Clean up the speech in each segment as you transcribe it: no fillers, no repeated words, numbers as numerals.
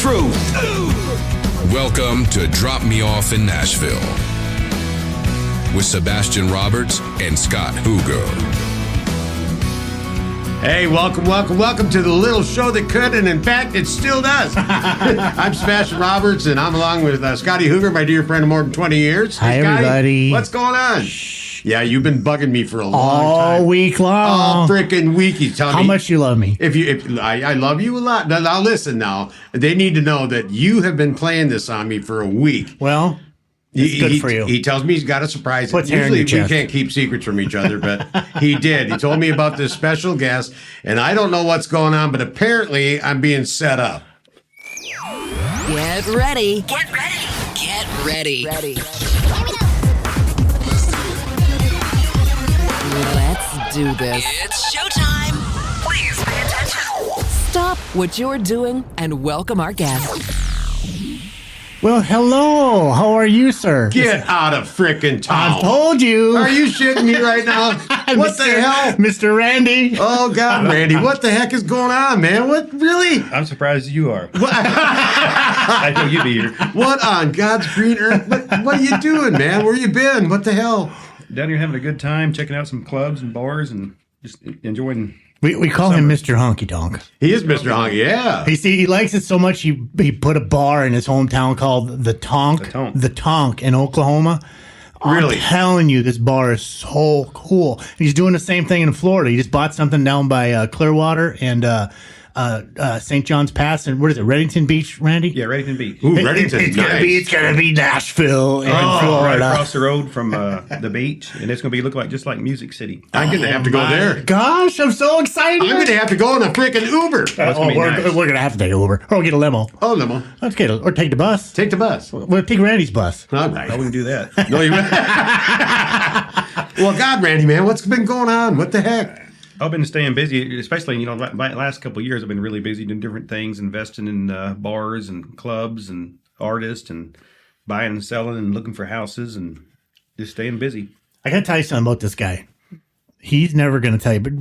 truth. Welcome to Drop Me Off in Nashville with Sebastian Roberts and Scott Huger. Hey, welcome to the little show that could, and in fact, it still does. I'm Sebastian Roberts, and I'm along with Scotty Huger, my dear friend of more than 20 years. Hi, Scotty, everybody. what's going on? Shh. Yeah, you've been bugging me for a long time. All week long. All freaking week. You tell me how much you love me. I love you a lot. Now listen now. They need to know that you have been playing this on me for a week. Well, it's good for you. He tells me he's got a surprise. What's hair in Usually your chest? We can't keep secrets from each other, but he did. He told me about this special guest, and I don't know what's going on, but apparently I'm being set up. Get ready. Get ready. Get ready. Ready. Let's do this. It's showtime. Please pay attention. Stop what you're doing and welcome our guest. Well, hello. How are you, sir? Get out of frickin' town. I told you. Are you shitting me right now? What the hell? Mr. Randy. Oh, God, Randy, what the heck is going on, man? What, really? I'm surprised you are. I know you'd be here. What on God's green earth? What are you doing, man? Where you been? What the hell? Down here having a good time, checking out some clubs and bars and just enjoying. We call him Mr. Honky Tonk. He is Mr. Honky, yeah. He likes it so much he put a bar in his hometown called The Tonk in Oklahoma. Really? I'm telling you, this bar is so cool. He's doing the same thing in Florida. He just bought something down by Clearwater and St. John's Pass, and what is it, Reddington Beach, Randy? Yeah, Reddington Beach. Ooh, Reddington's nice. It's gonna be Nashville in Right Florida. across the road from the beach, and it's going to be look like just like Music City. I'm going to have to go there. Gosh, I'm so excited. I'm going to have to go on a freaking Uber. We're gonna have to take an Uber, or we'll get a limo. Oh, limo. Let's get or take the bus. Take the bus. We'll take Randy's bus. All right. Oh, we can do that. No, you Well, God, Randy, man, what's been going on? What the heck? I've been staying busy, especially, last couple of years I've been really busy doing different things, investing in bars and clubs and artists and buying and selling and looking for houses and just staying busy. I gotta tell you something about this guy. He's never gonna tell you, but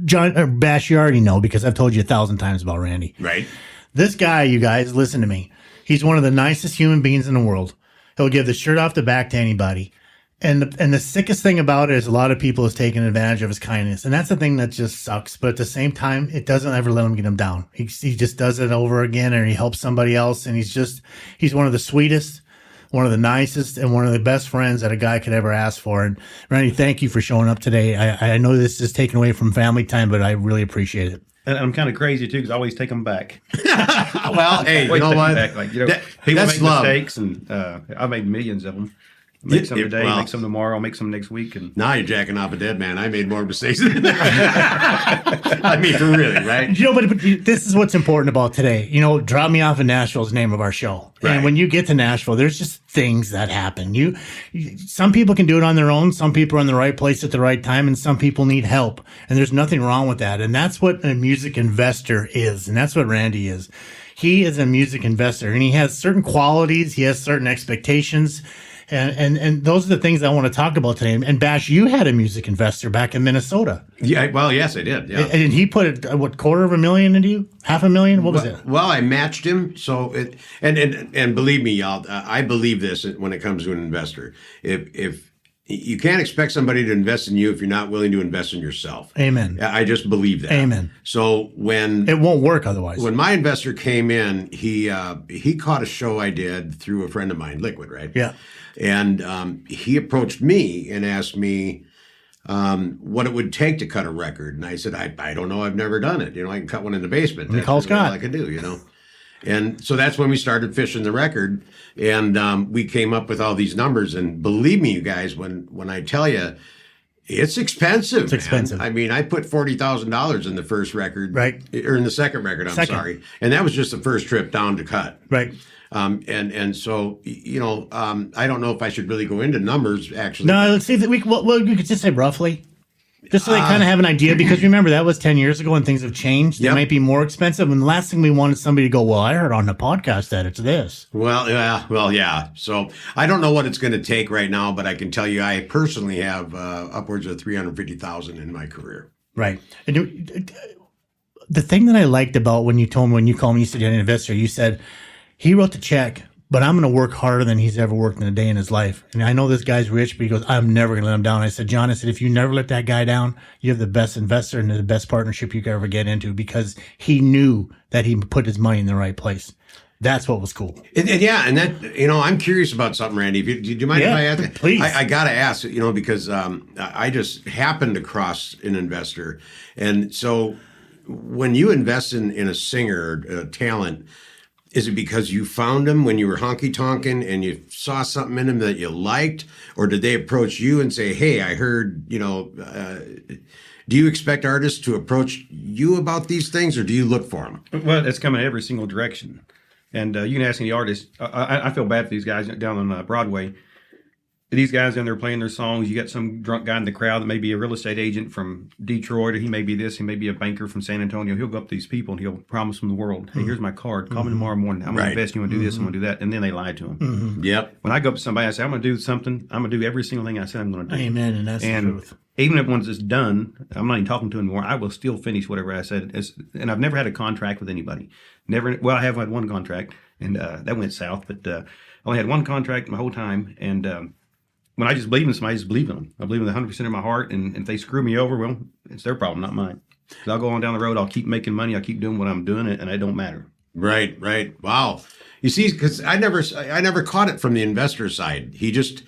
John or Bash, you already know because I've told you 1,000 times about Randy. Right. This guy, you guys, listen to me. He's one of the nicest human beings in the world. He'll give the shirt off the back to anybody. And the sickest thing about it is a lot of people is taking advantage of his kindness. And that's the thing that just sucks. But at the same time, it doesn't ever let him get him down. He just does it over again, and he helps somebody else. And he's one of the sweetest, one of the nicest, and one of the best friends that a guy could ever ask for. And Randy, thank you for showing up today. I know this is taken away from family time, but I really appreciate it. And I'm kind of crazy, too, because I always take them back. Well, hey, you know what? People that's make love. mistakes, and I've made millions of them. Make some today, make some tomorrow, I'll make some next week. And now you're jacking off a dead man. I made more mistakes than that. I mean, for really, right? But this is what's important about today. Drop Me Off in Nashville is the name of our show. Right. And when you get to Nashville, there's just things that happen. Some people can do it on their own. Some people are in the right place at the right time, and some people need help. And there's nothing wrong with that. And that's what a music investor is. And that's what Randy is. He is a music investor, and he has certain qualities. He has certain expectations. And those are the things I want to talk about today. And Bash, you had a music investor back in Minnesota. Yeah, well, yes, I did. Yeah. And he put $250,000 into you? $500,000? What was it? Well, I matched him. So and believe me, y'all, I believe this when it comes to an investor. If you can't expect somebody to invest in you if you're not willing to invest in yourself. Amen. I just believe that. Amen. So it won't work otherwise. When my investor came in, he caught a show I did through a friend of mine, Liquid, right? Yeah. And he approached me and asked me what it would take to cut a record. And I said, I don't know. I've never done it. I can cut one in the basement. That's call really Scott. all I could do, And so that's when we started fishing the record. And we came up with all these numbers. And believe me, you guys, when I tell you, it's expensive. It's expensive. I mean, I put $40,000 in the first record. Right. Or in the second record, I'm sorry. And that was just the first trip down to cut. Right. And so, I don't know if I should really go into numbers, actually. No, let's see if we could just say roughly. Just so they kind of have an idea, because remember, that was 10 years ago and things have changed. Yep. They might be more expensive. And the last thing we want is somebody to go, well, I heard on the podcast that it's this. Well, yeah. So I don't know what it's going to take right now, but I can tell you I personally have upwards of $350,000 in my career. Right. And the thing that I liked about when you called me, you said you're an investor, you said, he wrote the check, but I'm going to work harder than he's ever worked in a day in his life. And I know this guy's rich, but he goes, I'm never going to let him down. I said, John, if you never let that guy down, you have the best investor and the best partnership you could ever get into, because he knew that he put his money in the right place. That's what was cool. And that, I'm curious about something, Randy. Do you mind if I ask? Please. I got to ask, because I just happened across an investor. And so when you invest in a singer or a talent, is it because you found him when you were honky-tonking and you saw something in him that you liked? Or did they approach you and say, hey, I heard, do you expect artists to approach you about these things, or do you look for them? Well, it's coming every single direction. And you can ask any artist. I feel bad for these guys down on Broadway. These guys down there playing their songs. You got some drunk guy in the crowd that may be a real estate agent from Detroit, or he may be this, he may be a banker from San Antonio. He'll go up to these people and he'll promise them the world. Hey, here's my card. Call me tomorrow morning. I'm going to invest. You want to do this? I'm going to do that. And then they lie to him. Yep. When I go up to somebody, I say, I'm going to do something. I'm going to do every single thing I said I'm going to do. Amen. And that's the truth. Even if once it's done, I'm not even talking to him anymore. I will still finish whatever I said. And I've never had a contract with anybody. Never. Well, I have had one contract, and that went south. But I only had one contract my whole time. And when I just believe in somebody, I just believe in them. I believe in 100% of my heart. And if they screw me over, well, it's their problem, not mine. So I'll go on down the road. I'll keep making money. I'll keep doing what I'm doing, and it don't matter. Right. Wow. You see, because I never caught it from the investor side. He just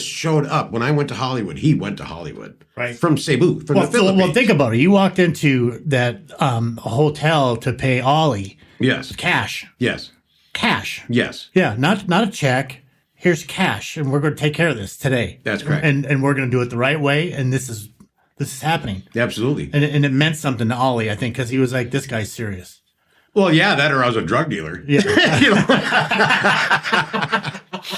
showed up. When I went to Hollywood, he went to Hollywood. Right. From Cebu, from the Philippines. Well, think about it. You walked into that hotel to pay Ollie. Yes. Cash. Yes. Cash. Yes. Yeah, not a check. Here's cash, and we're going to take care of this today. That's correct. And we're going to do it the right way, and this is happening. Absolutely. And it meant something to Ollie, I think, because he was like, this guy's serious. Well, yeah, that or I was a drug dealer. Yeah.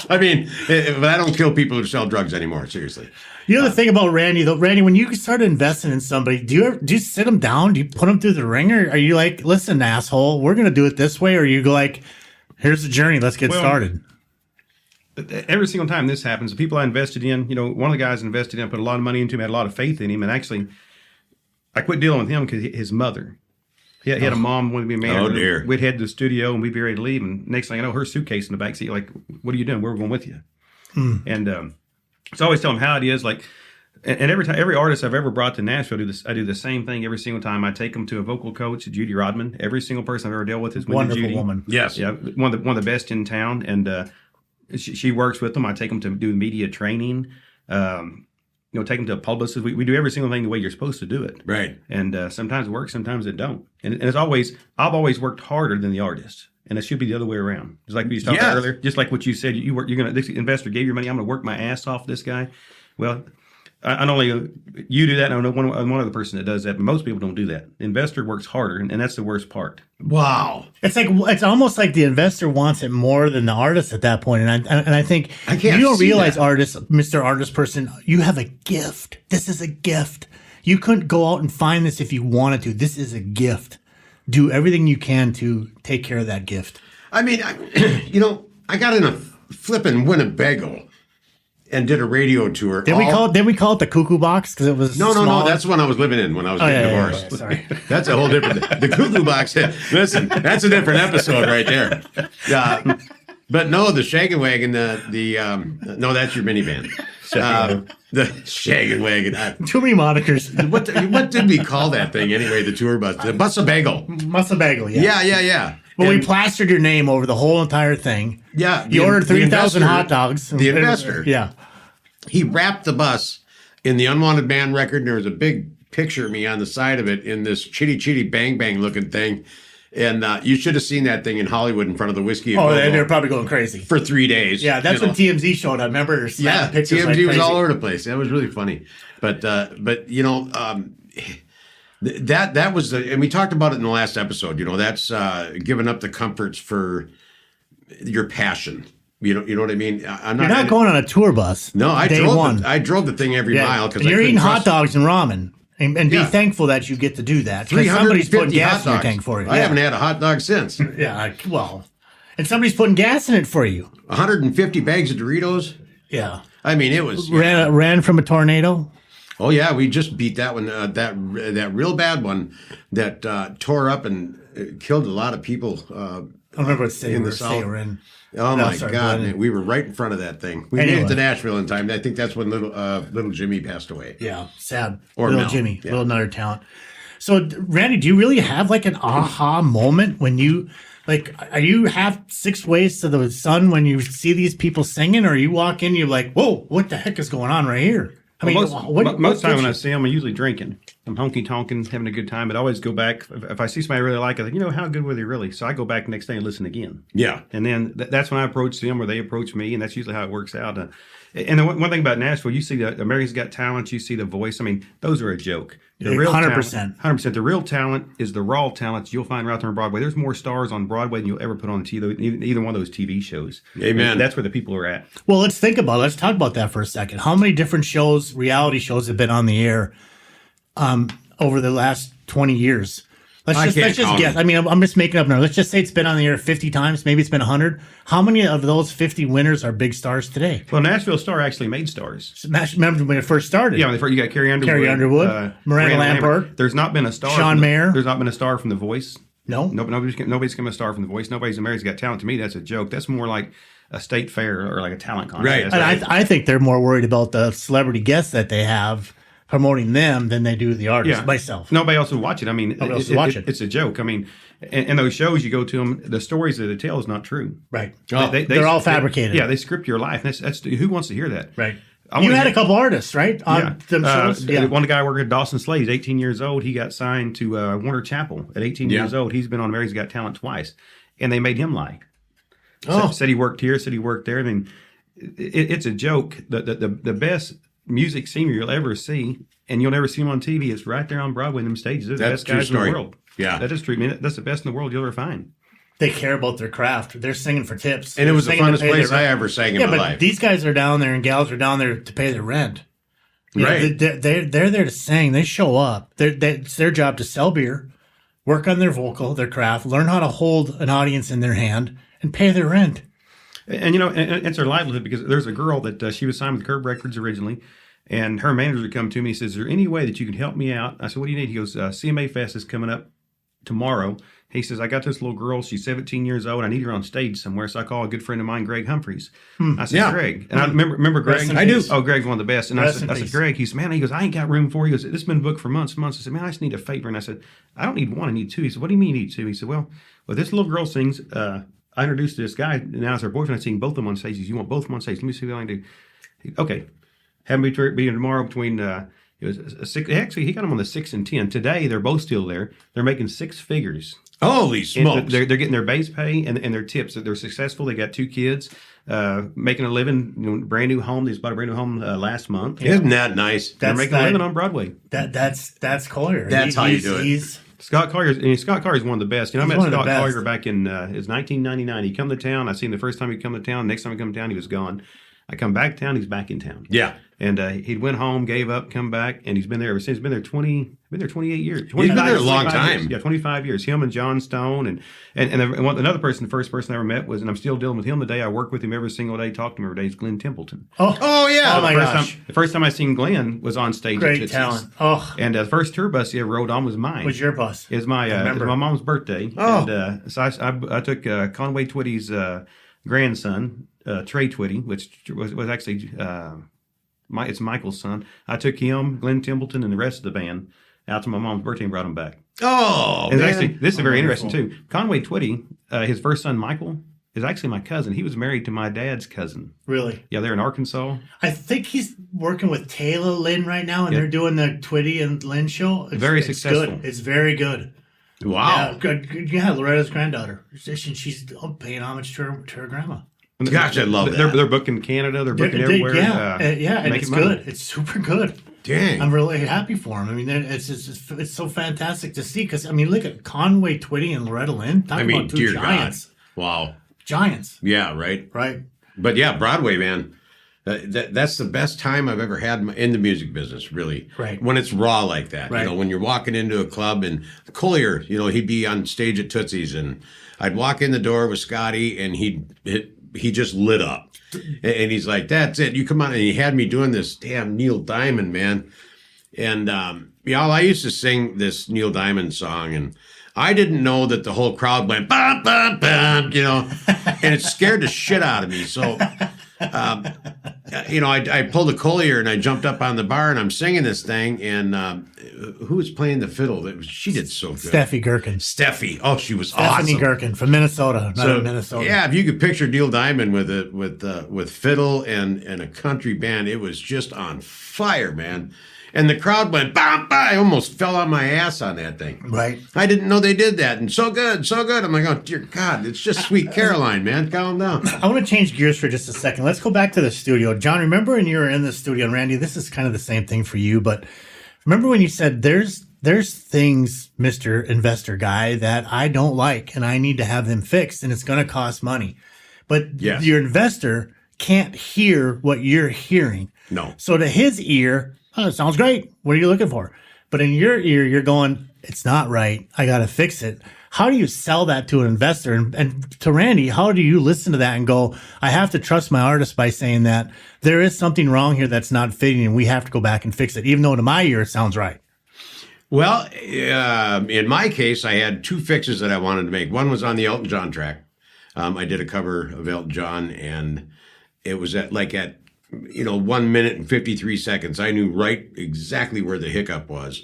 I mean, but I don't kill people who sell drugs anymore, seriously. The thing about Randy, though, Randy, when you start investing in somebody, do you sit them down? Do you put them through the ringer? Are you like, listen, asshole, we're going to do it this way? Or you go like, here's the journey, let's get started? Every single time this happens, the people I invested in, one of the guys I invested in, I put a lot of money into him, had a lot of faith in him. And actually, I quit dealing with him because his mother, he had a mom wanted to be a manager. Oh, dear. We'd head to the studio and we'd be ready to leave. And next thing I know, her suitcase in the backseat, like, what are you doing? We're going with you. And so I always tell them how it is. Like, and every artist I've ever brought to Nashville, I do the same thing every single time. I take them to a vocal coach, Judy Rodman. Every single person I've ever dealt with is wonderful Judy. Woman. Yes. Yeah, one of the best in town. And she works with them. I take them to do media training. Take them to a publicist. We do every single thing the way you're supposed to do it. Right. And sometimes it works, sometimes it don't. And it's always, I've always worked harder than the artist. And it should be the other way around. Just like we talked about earlier. Just like what you said, this investor gave your money. I'm going to work my ass off this guy. Well, I not only you do that, I know one other person that does that, but most people don't do that. The investor works harder, and that's the worst part. Wow. It's almost like the investor wants it more than the artist at that point. And I think I can't you don't see realize, that. artist, Mr. Artist person, you have a gift. This is a gift. You couldn't go out and find this if you wanted to. This is a gift. Do everything you can to take care of that gift. I mean, I got in a flippin' Winnebago and did a radio tour. Did we call it the cuckoo box because it was No. smaller? That's when I was living in when I was getting divorced. Yeah, sorry. That's a whole different. The cuckoo box. Listen, that's a different episode right there. But no, the Shaggin' Wagon. No, that's your minivan. The Shaggin' Wagon. Too many monikers. What did we call that thing anyway? The tour bus. The Bus-A-Bagel. Bus-A-Bagel, yeah. Yeah. Well, we And- plastered your name over the whole entire thing. Yeah, You ordered the 3,000 investor- hot dogs. The investor. Yeah. He wrapped the bus in the Unwanted Man record, and there was a big picture of me on the side of it in this chitty chitty bang bang looking thing. And you should have seen that thing in Hollywood in front of the Whiskey. Oh, they're probably going crazy. for 3 days. Yeah, that's you when know. TMZ showed up. Remember? Yeah, Pictures TMZ like was crazy. all over the place. That was really funny. But that was and we talked about it in the last episode. That's giving up the comforts for your passion. You know what I mean? I'm You're not going on a tour bus. No, I day drove. one. I drove the thing every mile because you're eating hot dogs and ramen, and be Yeah. thankful that you get to do that. Because somebody's putting 350 gas hot in your dogs. tank for you. I haven't had a hot dog since. Yeah, well, and somebody's putting gas in it for you. 150 bags of Doritos. Yeah, I mean, it was. ran from a tornado. Oh yeah, we just beat that one. That real bad one that tore up and killed a lot of people. I don't remember what state in we the South. were in. Oh No, my sorry, God, go ahead. man, we were right in front of that thing. We Anyway. made it to Nashville in time. I think that's when little Jimmy passed away. Yeah, sad. Or little Mel. Jimmy, Yeah. little another talent. So, Randy, do you really have like an aha moment when you like? Are you have 6 ways to the sun when you see these people singing, or you walk in, you're like, "Whoa, what the heck is going on right here?" I mean, most what time when I gets see them, I'm usually drinking. I'm honky tonking, having a good time. But I always go back if I see somebody I really like. I think, how good were they really? So I go back the next day and listen again. Yeah. And then that's when I approach them or they approach me, and that's usually how it works out. And the one thing about Nashville, you see the America's Got Talent, you see The Voice. I mean, those are a joke. The Yeah, real 100%. talent, 100%. The real talent is the raw talent you'll find right there on Broadway. There's more stars on Broadway than you'll ever put on either one of those TV shows. Amen. And that's where the people are at. Well, let's think about it. Let's talk about that for a second. How many different shows, reality shows, have been on the air over the last 20 years? Let's I just can't count guess. them. I mean, I'm just making up numbers. Let's just say it's been on the air 50 times. Maybe it's been 100. How many of those 50 winners are big stars today? Well, Nashville Star actually made stars. Remember when it first started? Yeah, you got Carrie Underwood. Miranda Lambert. There's not been a star. Sean Mayer. There's not been a star from The Voice. No? Nobody's become a star from The Voice. Nobody's America's Got Talent. To me, that's a joke. That's more like a state fair or like a talent contest. Right. And I think they're more worried about the celebrity guests that they have promoting them than they do the artists. Myself. Nobody else will watch it. I mean, Nobody else will watch it. It's a joke. I mean, and those shows you go to them, the stories that they tell is not true. Right. They're all fabricated. They script your life. That's who wants to hear that? Right. I You wanna had hear- a couple artists, right? On them shows? One guy working at Dawson Slade, he's 18 years old. He got signed to Warner Chapel at 18 years old. He's been on America's Got Talent twice, and they made him lie. Said he worked here, said he worked there. I mean, it's a joke. The best music singer you'll ever see, and you'll never see him on TV, is right there on Broadway in them stages. They're the That's best true guys story. in the world. Yeah. That is true. I mean, that's the best in the world you'll ever find. They care about their craft. They're singing for tips. And it was the They're singing to funnest pay place their I rent. ever sang in Yeah, my but life. these guys are down there and gals are down there to pay their rent. You know, Right. they're there to sing. They show up. It's their job to sell beer, work on their vocal, their craft, learn how to hold an audience in their hand, and pay their rent. And and it's their livelihood, because there's a girl that she was signed with Curb Records originally, and her manager would come to me and says, "Is there any way that you can help me out?" I said, "What do you need?" He goes, "CMA Fest is coming up tomorrow." He says, "I got this little girl. She's 17 years old. I need her on stage somewhere." So I call a good friend of mine, Greg Humphreys. I said, Yeah. "Greg," and I remember Greg. Rest in peace. Oh, Greg's one of the best. And Rest in I said, peace. "Greg," he said, "Man," he goes, "I ain't got room for you." He goes, "This has been booked for months and months." I said, "Man, I just need a favor." And I said, "I don't need one. I need two." He said, "What do you mean you need two?" He said, well, this little girl sings. I introduced this guy. Now as her boyfriend, I sing both of them on stage. He says, "You want both of them on stage? Let me see what I can do." Okay. Have me be tomorrow between it was a six. Actually, he got them on the 6 and 10. Today, they're both still there. They're making 6 figures. Holy And smokes. they're getting their base pay and their tips. They're successful. They got 2 kids, making a living. Brand new home. They just bought a brand new home last month. Isn't that nice? They're That's making a living on Broadway. That's Collier. That's how you do it. Scott Collier is one of the best. I He's met one of the Scott best. Collier back in it was 1999. He come to town. I seen him the first time he come to town. Next time he come to town, he was gone. I come back to town. He's back in town. Yeah. And he went home, gave up, come back, and he's been there ever since. He's been there 28 years. He's been there a long 25 years. time. Yeah, 25 years. Him and John Stone and another person. The first person I ever met was, and I'm still dealing with him today. I work with him every single day, talk to him every day. Is Glenn Templeton. Oh, yeah. Oh, my gosh. The first time I seen Glenn was on stage. at Great Tootsie's. talent. Oh, And the first tour bus he ever rode on was mine. was your bus? It was my remember. mom's birthday. Oh. And so I took Conway Twitty's grandson, Trey Twitty, which was actually it's Michael's son. I took him, Glenn Templeton, and the rest of the band out to my mom's birthday and brought them back. Oh, And man. actually, this is very wonderful. interesting too. Conway Twitty, his first son Michael, is actually my cousin. He was married to my dad's cousin. Really? Yeah, they're in Arkansas. I think he's working with Taylor Lynn right now, and Yeah. they're doing the Twitty and Lynn show. Very it's successful. Good. It's very good. Wow. Yeah, good. Yeah, Loretta's granddaughter. She's paying homage to her grandma. Gosh, I love that. They're booking Canada. They're booking everywhere. And making it's money. good. It's super good. Dang. I'm really happy for him. I mean, it's so fantastic to see because I mean, look at Conway Twitty and Loretta Lynn. Talk about two dear giants. God. Wow. Giants, Yeah, right. right? But yeah, Broadway, man. That's the best time I've ever had in the music business, really. Right. When it's raw like that. Right. You know, when you're walking into a club and Collier, he'd be on stage at Tootsie's and I'd walk in the door with Scotty and he just lit up. And he's like, "That's it. You come on." And he had me doing this damn Neil Diamond, man. And I used to sing this Neil Diamond song, and I didn't know that the whole crowd went bum bum bum, and it scared the shit out of me. So, I pulled a Collier and I jumped up on the bar and I'm singing this thing. And who was playing the fiddle? She did so good. Steffi Gherkin. Steffi. Oh, she was Stephanie awesome. Gherkin from Minnesota. Minnesota. Yeah, if you could picture Neil Diamond with fiddle and a country band, it was just on fire, man. And the crowd went, bah, bah. I almost fell on my ass on that thing. Right. I didn't know they did that. And so good, so good. I'm like, oh, dear God, it's just Sweet Caroline, man. Calm down. I want to change gears for just a second. Let's go back to the studio. John, remember when you were in the studio, and Randy, this is kind of the same thing for you, but remember when you said there's things, Mr. Investor Guy, that I don't like and I need to have them fixed and it's going to cost money. But Yes. your investor can't hear what you're hearing. No. So to his ear, oh, it sounds great. What are you looking for? But in your ear, you're going, it's not right. I got to fix it. How do you sell that to an investor? And to Randy, how do you listen to that and go, I have to trust my artist by saying that there is something wrong here that's not fitting and we have to go back and fix it, even though to my ear it sounds right? Well, in my case, I had two fixes that I wanted to make. One was on the Elton John track. I did a cover of Elton John, and it was at 1 minute and 53 seconds. I knew right exactly where the hiccup was.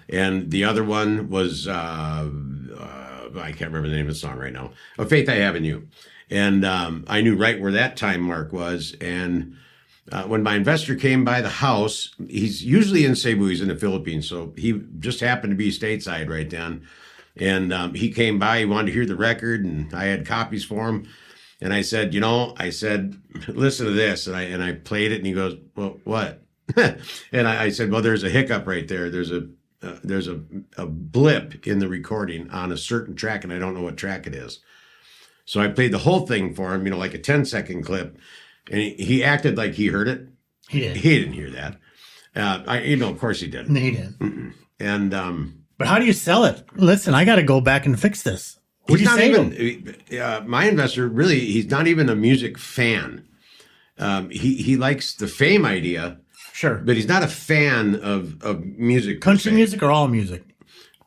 And the other one was, I can't remember the name of the song right now, A Faith I Have in You. And I knew right where that time mark was. And when my investor came by the house, he's usually in Cebu, he's in the Philippines. So he just happened to be stateside right then. And he came by, he wanted to hear the record, and I had copies for him. And I said, listen to this. And I played it, and he goes, well, what? And I said, well, there's a hiccup right there. There's a blip in the recording on a certain track, and I don't know what track it is. So I played the whole thing for him, like a 10-second clip. And he acted like he heard it. He did. He didn't hear that. Of course he didn't. No, he didn't. And but how do you sell it? Listen, I got to go back and fix this. What do you say to him? My investor, really, he's not even a music fan. He likes the fame idea. Sure. But he's not a fan of music. Country music or all music?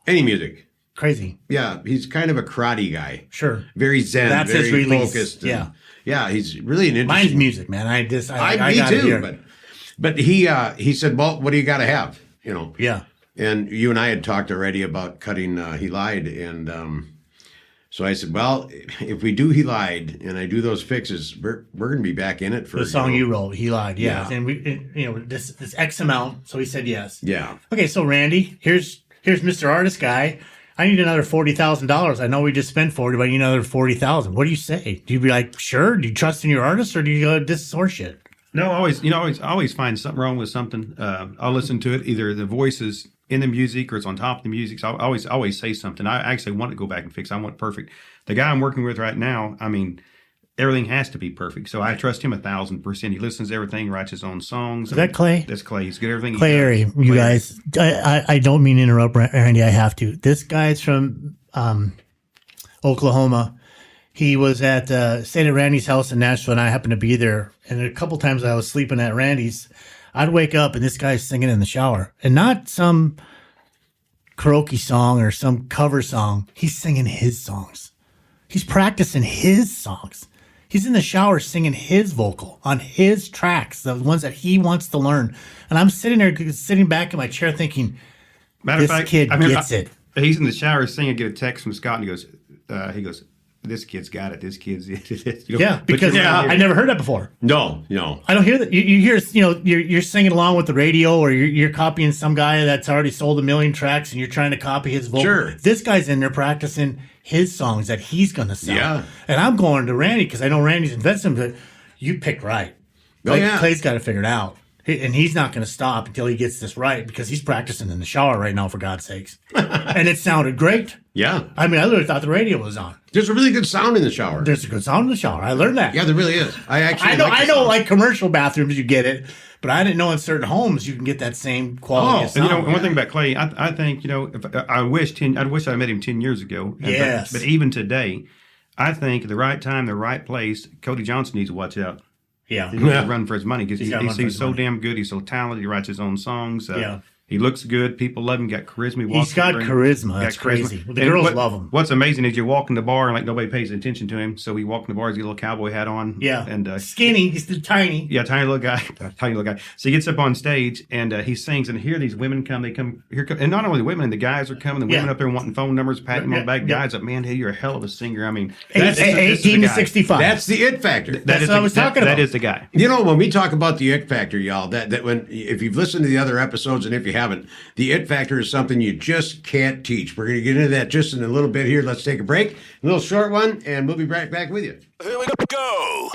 Any music. Crazy. Yeah, he's kind of a karate guy. Sure. Very zen, That's very his release. focused. Yeah. Yeah, he's really an interesting. Mine's music, man. I me got it too, here. but he said, well, what do you got to have? Yeah. And you and I had talked already about cutting He Lied. And so I said, well, if we do He Lied and I do those fixes, we're going to be back in it for the song you wrote, He Lied. Yeah. Yeah. And this X amount. So he said yes. Yeah. Okay. So Randy, here's Mr. Artist Guy. I need another $40,000. I know we just spent 40, but I need another 40,000. What do you say? Do you be like, sure? Do you trust in your artist, or do you go, this is horseshit? No, I always find something wrong with something. I'll listen to it. Either the voice is in the music or it's on top of the music. So I always say something. I actually want to go back and fix. I want perfect. The guy I'm working with right now, everything has to be perfect. So I trust him 1,000%. He listens to everything, writes his own songs. Is that Clay? That's Clay. He's good at everything. Clay Airy, you guys. I don't mean to interrupt, Randy. I have to. This guy's from Oklahoma. He was stayed at Randy's house in Nashville, and I happened to be there. And a couple times I was sleeping at Randy's, I'd wake up and this guy's singing in the shower, and not some karaoke song or some cover song. He's singing his songs. He's practicing his songs. He's in the shower singing his vocal on his tracks, the ones that he wants to learn. And I'm sitting back in my chair thinking, this kid gets it. He's in the shower singing. I get a text from Scott, and he goes, this kid's got it. This kid's it. Yeah, because I never heard that before. No. I don't hear that. You hear, you're singing along with the radio, or you're copying some guy that's already sold 1 million tracks, and you're trying to copy his vocal. Sure. This guy's in there practicing his songs that he's going to sell. Yeah. And I'm going to Randy because I know Randy's investing, but you picked right. Clay's got to figure it out. And he's not going to stop until he gets this right, because he's practicing in the shower right now, for God's sakes. And it sounded great. Yeah. I literally thought the radio was on. There's a really good sound in the shower. There's a good sound in the shower. I learned that. Yeah, there really is. I know, like commercial bathrooms, you get it, but I didn't know in certain homes you can get that same quality of sound. And one thing about Clay, I think, I wish I met him 10 years ago. Yes. But even today, I think at the right time, the right place, Cody Johnson needs to watch out. Yeah. He's got to run for his money, because he's so damn good. He's so talented. He writes his own songs. He looks good. People love him. Got charisma. He's got charisma. That's crazy. The girls love him. What's amazing is you walk in the bar and like nobody pays attention to him. So he walk in the bar, he's got a little cowboy hat on. Yeah. And skinny. He's tiny. Yeah, tiny little guy. Tiny little guy. So he gets up on stage and he sings, and here these women come. They come here, and not only the women, the guys are coming. The women up there wanting phone numbers, patting them on the back. Guys up, man, hey, you're a hell of a singer. I mean, 18 to 65. That's the it factor. That's what I was talking about. That is the guy. You know, when we talk about the it factor, y'all, that when if you've listened to the other episodes, and if you haven't, the it factor is something you just can't teach. We're going to get into that just in a little bit here. Let's take a break, a little short one, and we'll be right back with you. Here we go.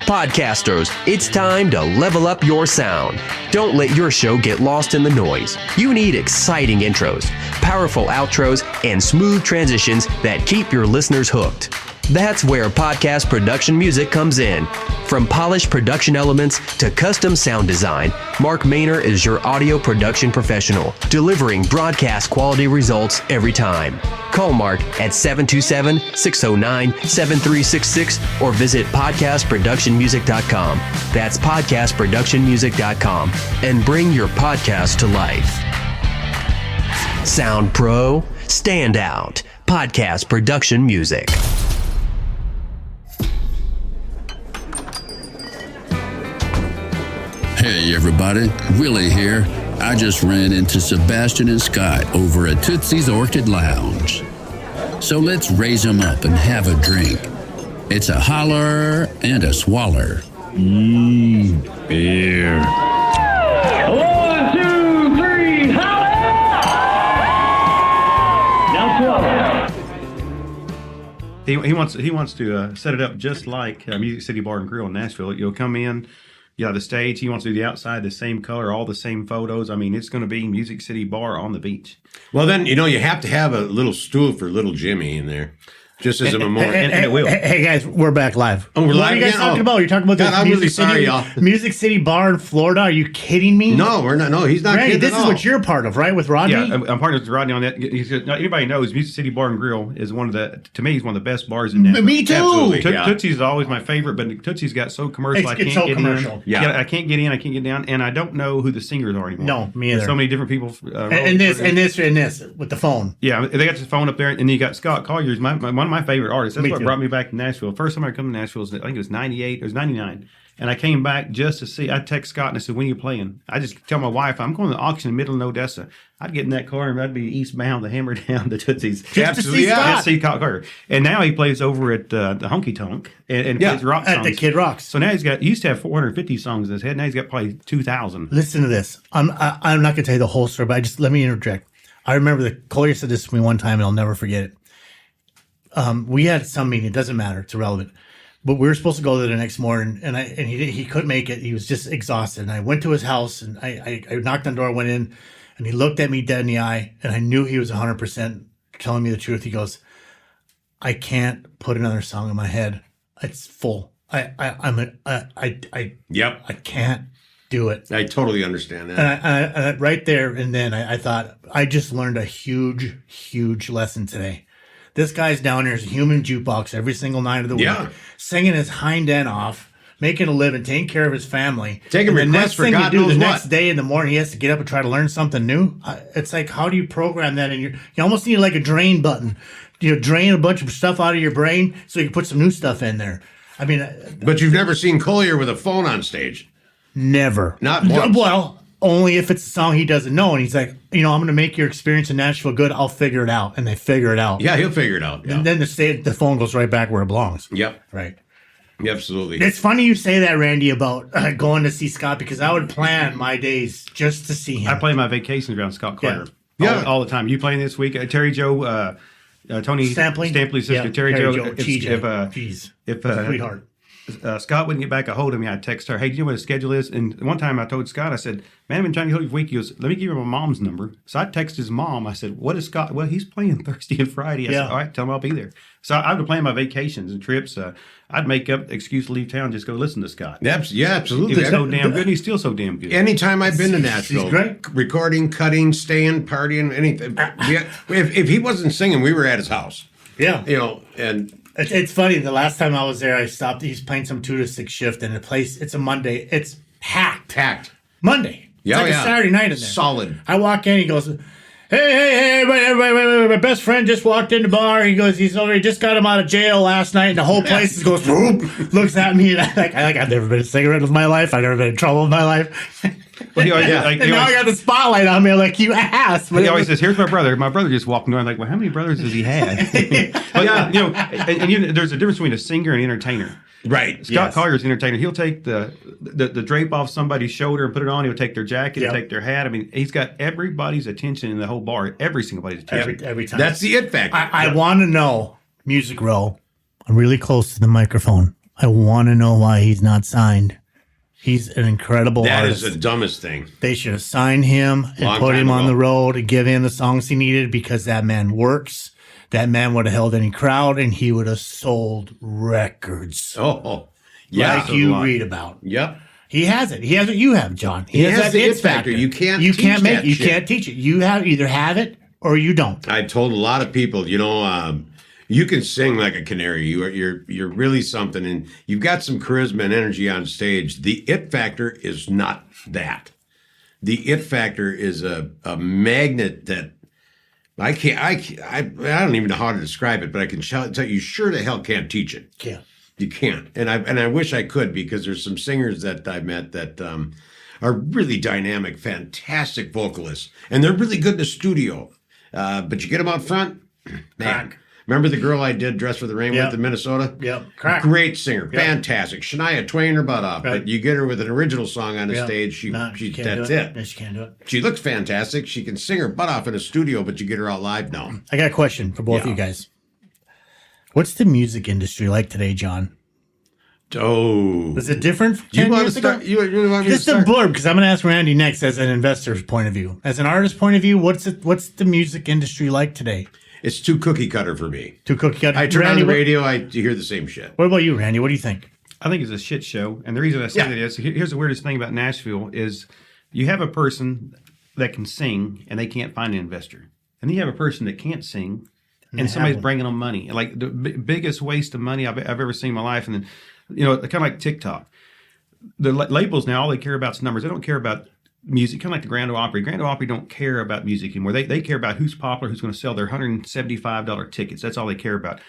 Podcasters, it's time to level up your sound. Don't let your show get lost in the noise. You need exciting intros, powerful outros, and smooth transitions that keep your listeners hooked. That's where podcast production music comes in. From polished production elements to custom sound design, Mark Maynor is your audio production professional, delivering broadcast quality results every time. Call Mark at 727-609-7366 or visit podcastproductionmusic.com. That's podcastproductionmusic.com, and bring your podcast to life. Sound Pro, stand out. Podcast production music. Hey everybody, Willie here. I just ran into Sebastian and Scott over at Tootsie's Orchid Lounge. So let's raise 'em up and have a drink. It's a holler and a swaller. Beer. 1, 2, 3, holler! Now swallow. He wants to set it up just like Music City Bar and Grill in Nashville. You'll come in. Yeah, the stage, he wants to do the outside the same color, all the same photos. I mean, it's going to be Music City Bar on the beach. Well, then, you have to have a little stool for little Jimmy in there, just as a memorial. And it will. Hey, guys, we're back live. Oh, we're what live are you guys again? talking about? You're talking about God, this I'm Music really sorry, City, y'all. Music City Bar in Florida. Are you kidding me? No, we're not. No, he's not Randy, kidding this at is all. what you're part of, right? With Rodney? Yeah, I'm partners with Rodney on that. Anybody knows Music City Bar and Grill is to me, he's one of the best bars in Nashville. Me too. Absolutely. Tootsie's is always my favorite, but Tootsie's got so commercial. It's so commercial. in. Yeah. I can't get in. I can't get down, and I don't know who the singers are anymore. No, me There's either. so many different people. And this with the phone. Yeah, they got the phone up there, and then you got Scott Collier's one of my favorite artists. That's Me what too. brought me back to Nashville. First time I come to Nashville, I think it was 98, it was 99. And I came back just to see, I text Scott and I said, when are you playing? I just tell my wife, I'm going to the auction in the middle of Odessa. I'd get in that car and I'd be eastbound to hammer down to Tootsie's. Just to see Scott. Just to see Scott Carter. And now he plays over at the Honky Tonk and plays rock songs. At the Kid Rocks. So now he used to have 450 songs in his head. Now he's got probably 2,000. Listen to this. I'm not going to tell you the whole story, but let me interject. I remember that Collier said this to me one time, and I'll never forget it. We had some meeting. It doesn't matter. It's irrelevant. But we were supposed to go there the next morning, and he couldn't make it. He was just exhausted. And I went to his house, and I knocked on the door, went in, and he looked at me dead in the eye, and I knew he was 100% telling me the truth. He goes, "I can't put another song in my head. It's full. Yep. I can't do it." I totally understand that. And I right there and then I thought, I just learned a huge, huge lesson today. This guy's down there as a human jukebox every single night of the week, singing his hind end off, making a living, taking care of his family. Taking and the requests next for thing God you do knows the what. next day in the morning, he has to get up and try to learn something new. It's like, how do you program that in you almost need like a drain button. Drain a bunch of stuff out of your brain so you can put some new stuff in there. I mean, But you've never seen Collier with a phone on stage. never. Not once. Well, only if it's a song he doesn't know. And he's like, I'm going to make your experience in Nashville good. I'll figure it out. And they figure it out. Yeah, he'll figure it out. Yeah. And then the phone goes right back where it belongs. Yep. Right. Absolutely. It's funny you say that, Randy, about going to see Scott, because I would plan my days just to see him. I play my vacations around Scott Carter Yeah. all the time. You playing this week? Terry Joe, Tony Stampley's sister, Terry Joe. Jeez. If Sweetheart. Scott wouldn't get back a hold of me, I'd text her, "Hey, do you know what his schedule is?" And one time I told Scott, I said, "Man, I've been trying to get hold of you for a week." He goes, "Let me give you my mom's number." So I texted his mom. I said, "What is Scott?" "Well, he's playing Thursday and Friday." I said, "All right, tell him I'll be there." So I would plan my vacations and trips. I'd make up excuse to leave town, just go listen to Scott. Absolutely. He was so damn good, and he's still so damn good. Anytime I've been to Nashville, He's great. Recording, cutting, staying, partying, anything. If he wasn't singing, we were at his house. Yeah. And It's funny. The last time I was there, I stopped. He's playing some 2 to 6 shift in a place. It's a Monday. It's packed. tact. Monday. Yeah, like a Saturday night in there. Solid. I walk in, he goes, hey, everybody, my best friend just walked in the bar. He goes, he just got him out of jail last night, and the whole place goes, whoop, looks at me, and I've never been a cigarette in my life. I've never been in trouble in my life. Well, And now I got the spotlight on me, like, you ass. He always says, "Here's my brother." My brother just walked in. I'm like, "Well, how many brothers does he have?" But, there's a difference between a singer and an entertainer. Right. Scott Collier's an entertainer. He'll take the drape off somebody's shoulder and put it on. He'll take their jacket, he'll take their hat. I mean, he's got everybody's attention in the whole bar. Every single body's attention. Every time. That's the it factor. I want to know, Music Row. I'm really close to the microphone. I want to know why he's not signed. He's an incredible artist. That is the dumbest thing. They should have signed him and put him on the road and give him the songs he needed, because that man works. That man would have held any crowd, and he would have sold records. Oh, yeah. Like you read about. Yep. He has it. He has what you have, John. He has that the it it factor. You can't teach can't that you shit. can't teach it. You either have it or you don't. I told a lot of people, you can sing like a canary. You're really something, and you've got some charisma and energy on stage. The it factor is not that. The it factor is a magnet that I don't even know how to describe it, but I can tell you sure the hell can't teach it. Can't. You can't. And I wish I could, because there's some singers that I've met that are really dynamic, fantastic vocalists, and they're really good in the studio. But you get them out front, man. Remember the girl I did Dress for the Rain with in Minnesota? Yep. Crack. Great singer. Yep. Fantastic. Shania Twain her butt off. Right. But you get her with an original song on the stage, that's it. Yeah, she can't do it. She looks fantastic. She can sing her butt off in a studio, but you get her out live, no. I got a question for both of you guys. What's the music industry like today, John? Oh. Is it different? You want to start? You want me to Just a start? blurb, because I'm going to ask Randy next as an investor's point of view. As an artist's point of view, what's the music industry like today? It's too cookie cutter for me. Too cookie cutter? I turn on the radio, I hear the same shit. What about you, Randy? What do you think? I think it's a shit show. And the reason I say that is, here's the weirdest thing about Nashville is you have a person that can sing and they can't find an investor. And then you have a person that can't sing and somebody's bringing them money. Like the biggest waste of money I've ever seen in my life. And then, kind of like TikTok. The labels now, all they care about is numbers. They don't care about music, kind of like the Grand Ole Opry. Grand Ole Opry don't care about music anymore. They care about who's popular, who's going to sell their $175 tickets. That's all they care about.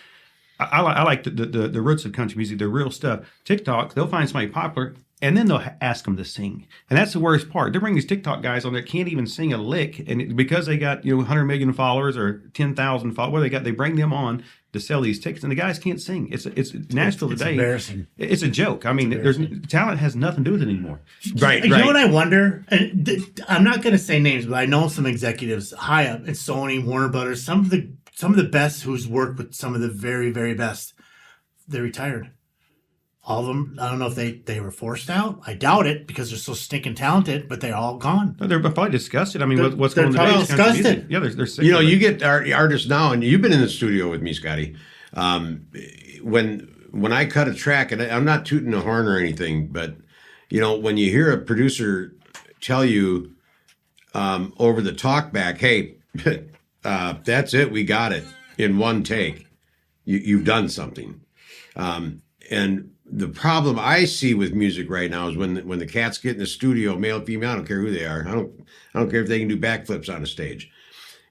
I like the roots of country music, the real stuff. TikTok, they'll find somebody popular, and then they'll ask them to sing. And that's the worst part. They're bringing these TikTok guys on that can't even sing a lick, and because they got 100 million followers or 10,000 followers, they bring them on to sell these tickets, and the guys can't sing. It's Nashville today. It's embarrassing. It's a joke. I mean, talent has nothing to do with it anymore. Right. You know what I wonder? And I'm not going to say names, but I know some executives high up at Sony, Warner Brothers, some of the best who's worked with some of the very, very best. They retired. All of them. I don't know if they were forced out. I doubt it, because they're so stinking talented, but they're all gone. They're probably disgusted. I mean, what's they're going on probably in today's country disgusted. music? Yeah, they're sick. You get artists now, and you've been in the studio with me, Scotty. When I cut a track, and I'm not tooting a horn or anything, but when you hear a producer tell you over the talk back, hey, that's it, we got it in one take. You've done something. And the problem I see with music right now is when the cats get in the studio, male, female, I don't care who they are. I don't care if they can do backflips on a stage.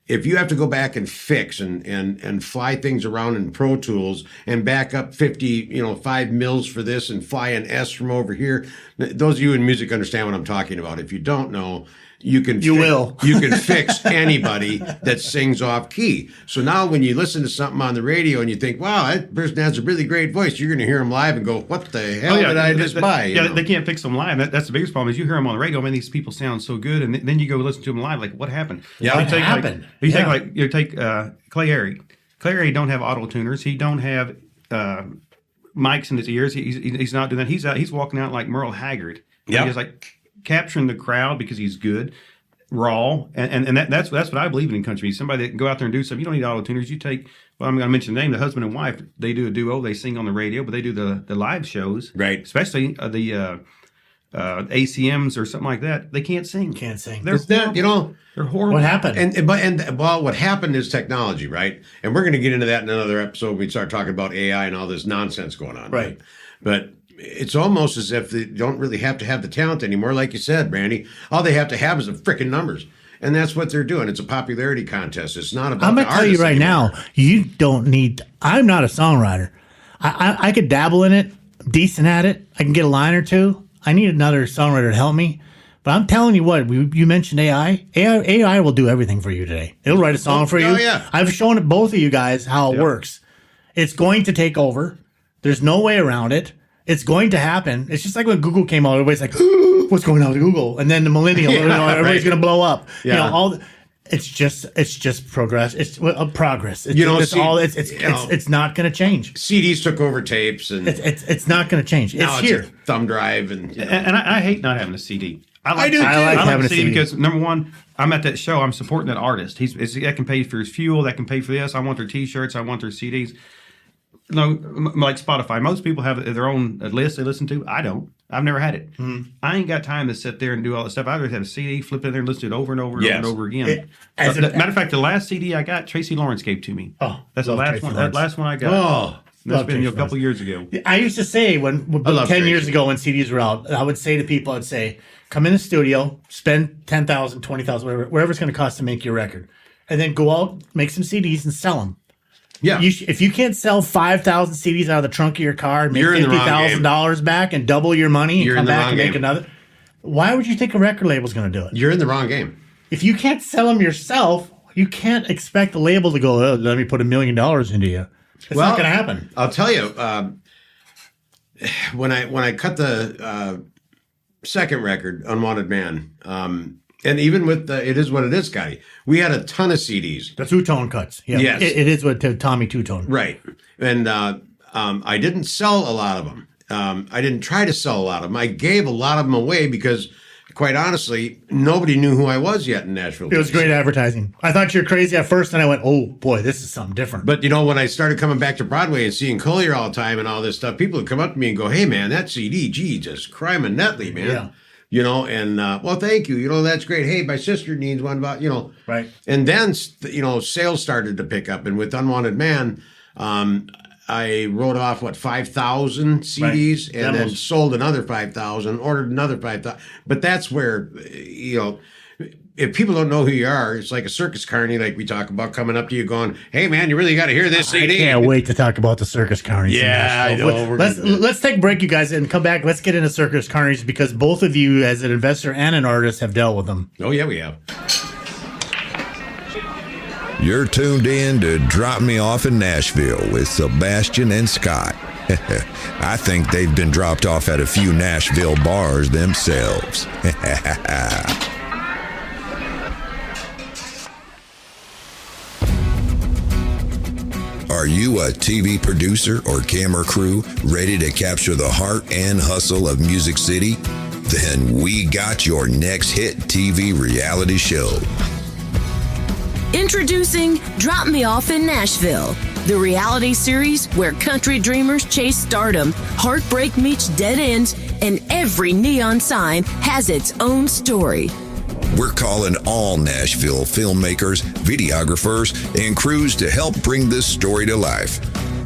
If you have to go back and fix and fly things around in Pro Tools and back up 5 mils for this and fly an S from over here, those of you in music understand what I'm talking about. If you don't know, you can fix anybody that sings off key. So now when you listen to something on the radio and you think, wow, that person has a really great voice, you're going to hear them live and go, what the hell did I just buy? They can't fix them live. That's the biggest problem is you hear them on the radio, man, these people sound so good, and then you go listen to them live, like, what happened? Yeah, what happened? You take Clay Airy. Clay Airy don't have auto tuners. He don't have mics in his ears. He's not doing that. He's walking out like Merle Haggard. Yeah, he's like capturing the crowd because he's good, raw, and that's what I believe in country. Somebody that can go out there and do something. You don't need auto tuners. You take. Well, I'm going to mention the name. The husband and wife. They do a duo. They sing on the radio, but they do the live shows. Right. Especially the ACMs or something like that. They can't sing. Can't sing. They're horrible. What happened? What happened is technology, right? And we're going to get into that in another episode when we start talking about AI and all this nonsense going on. Right. But it's almost as if they don't really have to have the talent anymore. Like you said, Randy, all they have to have is the freaking numbers. And that's what they're doing. It's a popularity contest. It's not about I'm going to tell you right anymore. now, you don't need, I'm not a songwriter. I could dabble in it, decent at it. I can get a line or two. I need another songwriter to help me. But I'm telling you what, you mentioned AI. AI will do everything for you today. It'll write a song for you. Oh, yeah. I've shown both of you guys how it works. It's going to take over. There's no way around it. It's going to happen. It's just like when Google came out. Everybody's like, what's going on with Google? And then the millennial, everybody's going to blow up. Yeah. It's just progress. It's progress. It's, it's it's not going to change. CDs took over tapes, and it's not going to change. It's here. A thumb drive, and I hate not having a CD. I like having a CD because number one, I'm at that show. I'm supporting that artist. I can pay for his fuel. That can pay for this. I want their T-shirts. I want their CDs. No, like Spotify. Most people have their own list they listen to. I don't. I've never had it. I ain't got time to sit there and do all this stuff. I'd rather have a CD, flip it in there, and listen to it over and over and over again. Matter of fact, the last CD I got, Tracy Lawrence gave to me. Oh, that's the last one. That last one I got. Oh, that's been a couple years ago. I used to say when 10 years ago when CDs were out, I would say to people, I'd say, come in the studio, spend $10,000, $20,000, whatever it's going to cost to make your record, and then go out, make some CDs, and sell them. Yeah. If you can't sell 5,000 CDs out of the trunk of your car and make $50,000 back and double your money and come back and make another, why would you think a record label's going to do it? You're in the wrong game. If you can't sell them yourself, you can't expect the label to go, let me put $1 million into you. It's not going to happen. I'll tell you, when I cut the second record, Unwanted Man, and even with It Is What It Is, Scotty, we had a ton of CDs. The two-tone cuts. Yeah. Yes. It is what Tommy two-tone. Right. And I didn't sell a lot of them. I didn't try to sell a lot of them. I gave a lot of them away because, quite honestly, nobody knew who I was yet in Nashville. It was great advertising. I thought you were crazy at first, and I went, oh, boy, this is something different. But, when I started coming back to Broadway and seeing Collier all the time and all this stuff, people would come up to me and go, hey, man, that CD, gee, just crime and Netley, man. Yeah. Well, thank you. That's great. Hey, my sister needs one, but, Right. And then, sales started to pick up. And with Unwanted Man, I wrote off, 5,000 CDs and then sold another 5,000, ordered another 5,000. But that's where, if people don't know who you are, it's like a circus carny, like we talk about, coming up to you going, hey, man, you really got to hear this CD. I can't wait to talk about the circus carnies. Yeah, I know. Let's take a break, you guys, and come back. Let's get into circus carnies because both of you, as an investor and an artist, have dealt with them. Oh, yeah, we have. You're tuned in to Drop Me Off in Nashville with Sabastian and Scott. I think they've been dropped off at a few Nashville bars themselves. Are you a TV producer or camera crew ready to capture the heart and hustle of Music City? Then we got your next hit TV reality show. Introducing Drop Me Off in Nashville, the reality series where country dreamers chase stardom, heartbreak meets dead ends, and every neon sign has its own story. We're calling all Nashville filmmakers, videographers, and crews to help bring this story to life.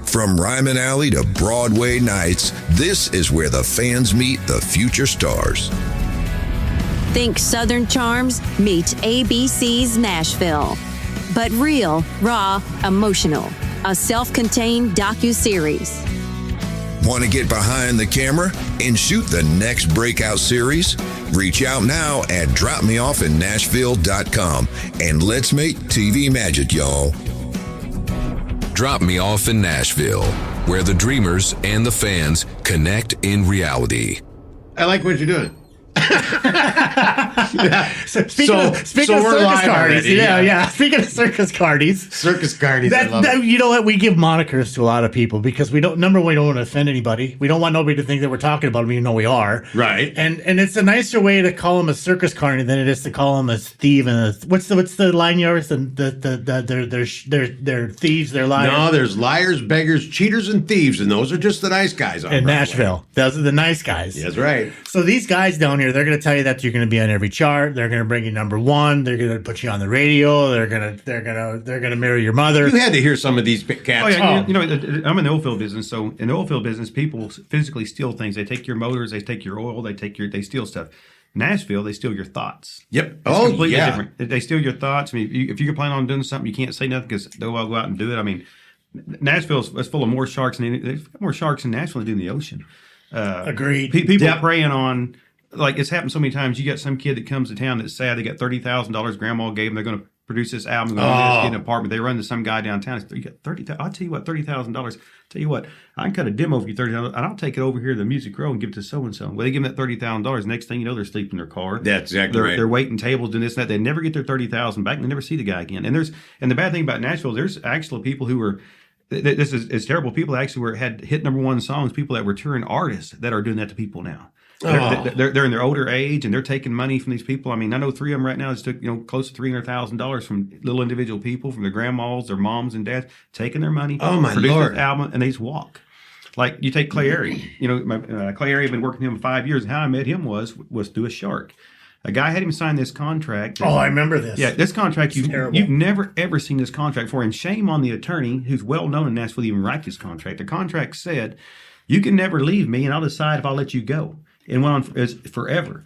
From Ryman Alley to Broadway nights, this is where the fans meet the future stars. Think Southern Charms meet ABC's Nashville. But real, raw, emotional. A self-contained docuseries. Want to get behind the camera and shoot the next breakout series? Reach out now at dropmeoffinnashville.com and let's make TV magic, y'all. Drop Me Off in Nashville, where the dreamers and the fans connect in reality. I like what you're doing. Speaking of circus carnies, yeah. Speaking of circus carnies, you know what? We give monikers to a lot of people because we don't want to offend anybody. We don't want nobody to think that we're talking about them, even though we are. Right. And it's a nicer way to call them a circus carny than it is to call them a thief and what's the line you always they're thieves, they're liars. No, there's liars, beggars, cheaters, and thieves, and those are just the nice guys on in Broadway. Nashville. Those are the nice guys. That's right. So these guys down here, they're going to tell you that you're going to be on every chart. They're going going to bring you number one. They're going to put you on the radio. They're going to marry your mother. You had to hear some of these cats. Oh, yeah. You know, I'm in the oil field business. So in the oil field business, people physically steal things. They take your motors. They take your oil. They steal stuff. Nashville, they steal your thoughts. Yep. It's completely different. They steal your thoughts. I mean, if you're planning on doing something, you can't say nothing because they'll all go out and do it. I mean, Nashville is full of more sharks they've got more sharks in Nashville than they do in the ocean. Agreed. People are preying on, like it's happened so many times. You got some kid that comes to town that's sad. They got $30,000 grandma gave them. They're going to produce this album. They're going to get an apartment. They run to some guy downtown. You got $30,000. I'll tell you what, $30,000. Tell you what, I can cut a demo for you $30,000, and I'll take it over here to the Music Row and give it to so and so. Well, they give them that $30,000. Next thing you know, they're sleeping in their car. That's exactly right. They're waiting tables, doing this and that. They never get their $30,000 back. And they never see the guy again. And the bad thing about Nashville, there's actually people who were. This is terrible. People actually had hit number one songs. People that were touring artists that are doing that to people now. They're in their older age and they're taking money from these people. I mean, I know 3 of them right now has took close to $300,000 from little individual people, from their grandmas, their moms and dads, taking their money. Oh my produce Lord! This album and they just walk. Like you take Clay Airy. Clay Airy, I've been working with him 5 years. And how I met him was through a shark. A guy had him sign this contract. I remember this. Yeah, this contract, you've never, ever seen this contract before. And shame on the attorney who's well known in Nashville to even write this contract. The contract said, you can never leave me and I'll decide if I'll let you go. And went on forever.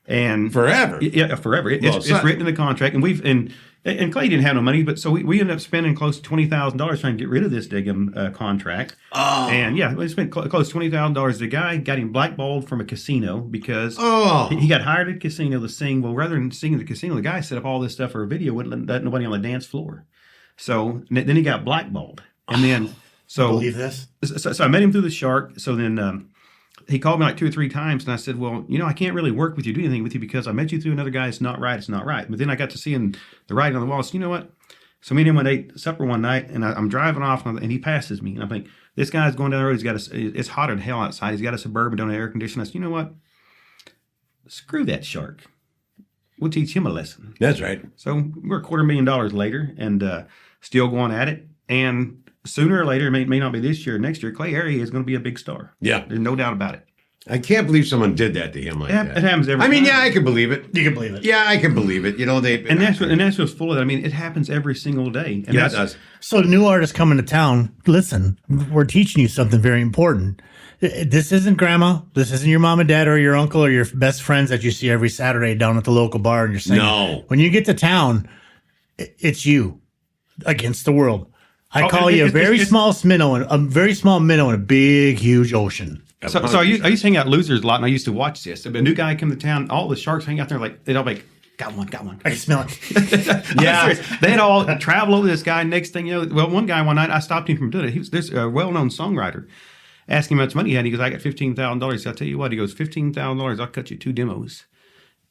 And forever? Yeah, forever. It's written in the contract. And Clay didn't have no money, but so we ended up spending close to $20,000 trying to get rid of this daggum contract. Oh. And yeah, we spent close to $20,000. The guy got him blackballed from a casino because he got hired at a casino to sing. Well, rather than singing at the casino, the guy set up all this stuff for a video, wouldn't let nobody on the dance floor. So then he got blackballed. And then, believe this? So I met him through the shark. So then he called me like 2 or 3 times, and I said, well, I can't really work with you, do anything with you because I met you through another guy. It's not right. But then I got to seeing the writing on the wall. So you know what? So me and him went ate supper one night, and I'm driving off, and he passes me. And I think, this guy's going down the road. It's hotter than hell outside. He's got a Suburban, don't have air conditioning. I said, you know what? Screw that shark. We'll teach him a lesson. That's right. So we're $250,000 later and still going at it. And sooner or later, it may not be this year, next year, Clay Airy is going to be a big star. Yeah. There's no doubt about it. I can't believe someone did that to him like that. It happens every time. I mean, yeah, I can believe it. You can believe it. Yeah, I can believe it. And Nashville's full of that. I mean, it happens every single day. And yeah, it does. So new artists coming to town, listen, we're teaching you something very important. This isn't grandma. This isn't your mom and dad or your uncle or your best friends that you see every Saturday down at the local bar and you're saying, no. When you get to town, it's you against the world. I call you a very small minnow in a big, huge ocean. So I used to hang out at Losers a lot, and I used to watch this. If a new guy come to town, all the sharks hang out there they'd all be like, got one. I can smell it. Yeah. They'd all travel over this guy. Next thing you know, one guy one night, I stopped him from doing it. There's a well-known songwriter. Asked him how much money he had. He goes, I got $15,000. I'll tell you what. He goes, $15,000. I'll cut you 2 demos.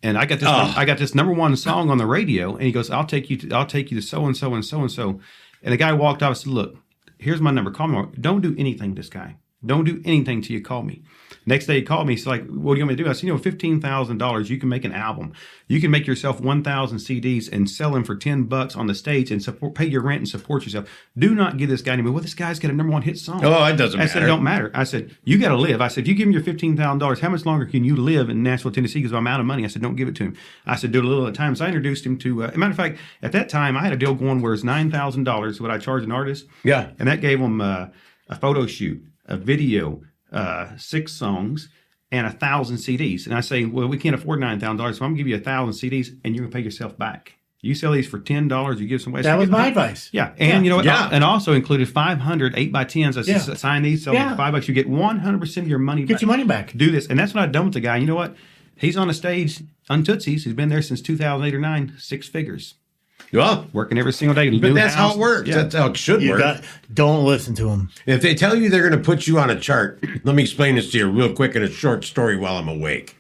And I got this number one song on the radio. And he goes, I'll take you to so and so and so and so. And the guy walked off and said, look, here's my number. Call me. Don't do anything to this guy. Don't do anything till you call me. Next day he called me. He's like, what do you want me to do? I said, $15,000, you can make an album. You can make yourself 1,000 CDs and sell them for $10 on the stage and pay your rent and support yourself. Do not give this guy any money. Well, this guy's got a number one hit song. Oh, it doesn't matter. I said, it don't matter. I said, you got to live. I said, if you give him your $15,000, how much longer can you live in Nashville, Tennessee? Because I'm out of money. I said, don't give it to him. I said, do it a little at a time. So I introduced him to, as a matter of fact, at that time, I had a deal going where it's $9,000 what I charge an artist. Yeah. And that gave him a photo shoot, a video, 6 songs, and 1,000 CDs. And I say, well, we can't afford $9,000, so I'm going to give you 1,000 CDs, and you're going to pay yourself back. You sell these for $10, you give some away. That was my advice. Yeah. And you know what? Yeah. And also included 500 8x10s. I said, sign these, sell them for $5. You get 100% of your money back. Get your money back. Do this. And that's what I've done with the guy. You know what? He's on a stage on Tootsie's. He's been there since 2008 or 9, 6 figures. Yeah. Working every single day. But that's how it works. Yeah. That's how it should work. Don't listen to them. If they tell you they're going to put you on a chart, let me explain this to you real quick in a short story while I'm awake.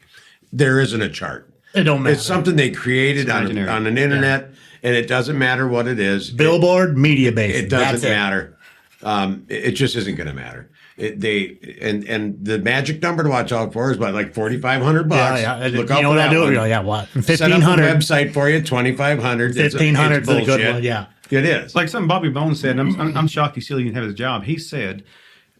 There isn't a chart. It don't matter. It's something they created on an internet, and it doesn't matter what it is. Billboard, media based. It doesn't matter. It just isn't going to matter. And the magic number to watch out for is about like $4,500. Yeah. Look out for that one. Yeah, what? 1,500. Set up a website for you, $2,500. 1,500 is a good one. Yeah, it is. Like something Bobby Bones said. And I'm shocked he still even have his job. He said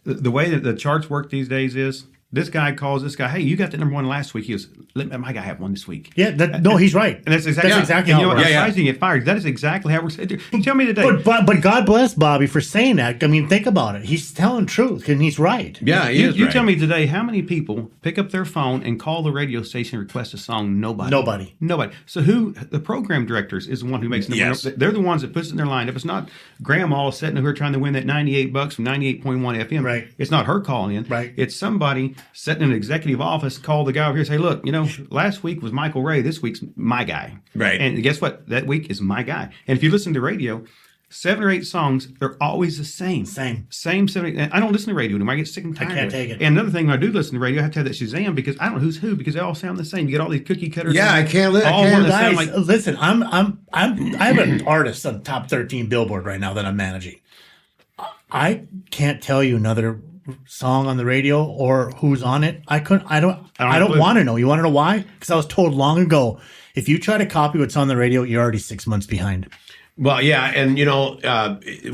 the way that the charts work these days is This guy calls this guy, hey, you got the number one last week. He goes, let my guy have one this week. Yeah, no, he's right. And that's exactly how it it works. Surprised you get fired. That is exactly how it works. You tell me today. But God bless Bobby for saying that. I mean, think about it. He's telling truth, and he's right. Yeah, you tell me today how many people pick up their phone and call the radio station and request a song? Nobody. So who? The program directors is the one who makes them. Yes. They're the ones that puts it in their line. If it's not Grandma sitting here trying to win that $98 from 98.1 FM, right? It's not her calling in. Right. It's somebody sitting in an executive office, call the guy over here and say, look, last week was Michael Ray. This week's my guy. Right. And guess what? That week is my guy. And if you listen to radio, 7 or 8 songs, they're always the same. Same 7 or 8. I don't listen to radio anymore. I get sick and tired. I can't take it. And another thing, when I do listen to radio, I have to have that Shazam because I don't know who's who because they all sound the same. You get all these cookie cutters. Yeah, I can't live. Guys, listen, I have an artist on top 13 Billboard right now that I'm managing. I can't tell you another song on the radio or who's on it. I don't want to know. You want to know why? Because I was told long ago, if you try to copy what's on the radio, you're already 6 months behind. Well, yeah, and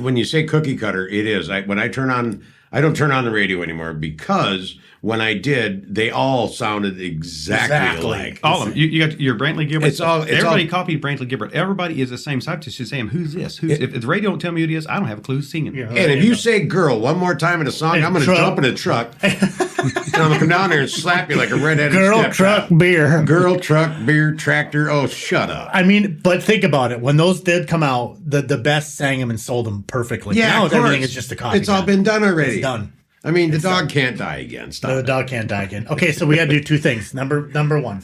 when you say cookie cutter, it is. I don't turn on the radio anymore because when I did, they all sounded exactly alike. All of them. You got your Brantley Gilbert. Everybody all copied Brantley Gilbert. Everybody is the same. So I'm just saying, who's this? If the radio don't tell me who it is, I don't have a clue who's singing. Yeah, and if you say "girl" one more time in a song, I'm going to jump in a truck and I'm going to come down there and slap you like a redheaded girl, truck, beer. Girl, truck, beer, tractor. Oh, shut up. I mean, but think about it. When those did come out, the best sang them and sold them perfectly. Yeah, now everything is just a copy. It's all been done already. It's done. I mean, the dog can't die again. Stop. No, the dog can't die again. Okay, so we got to do 2 things. Number one,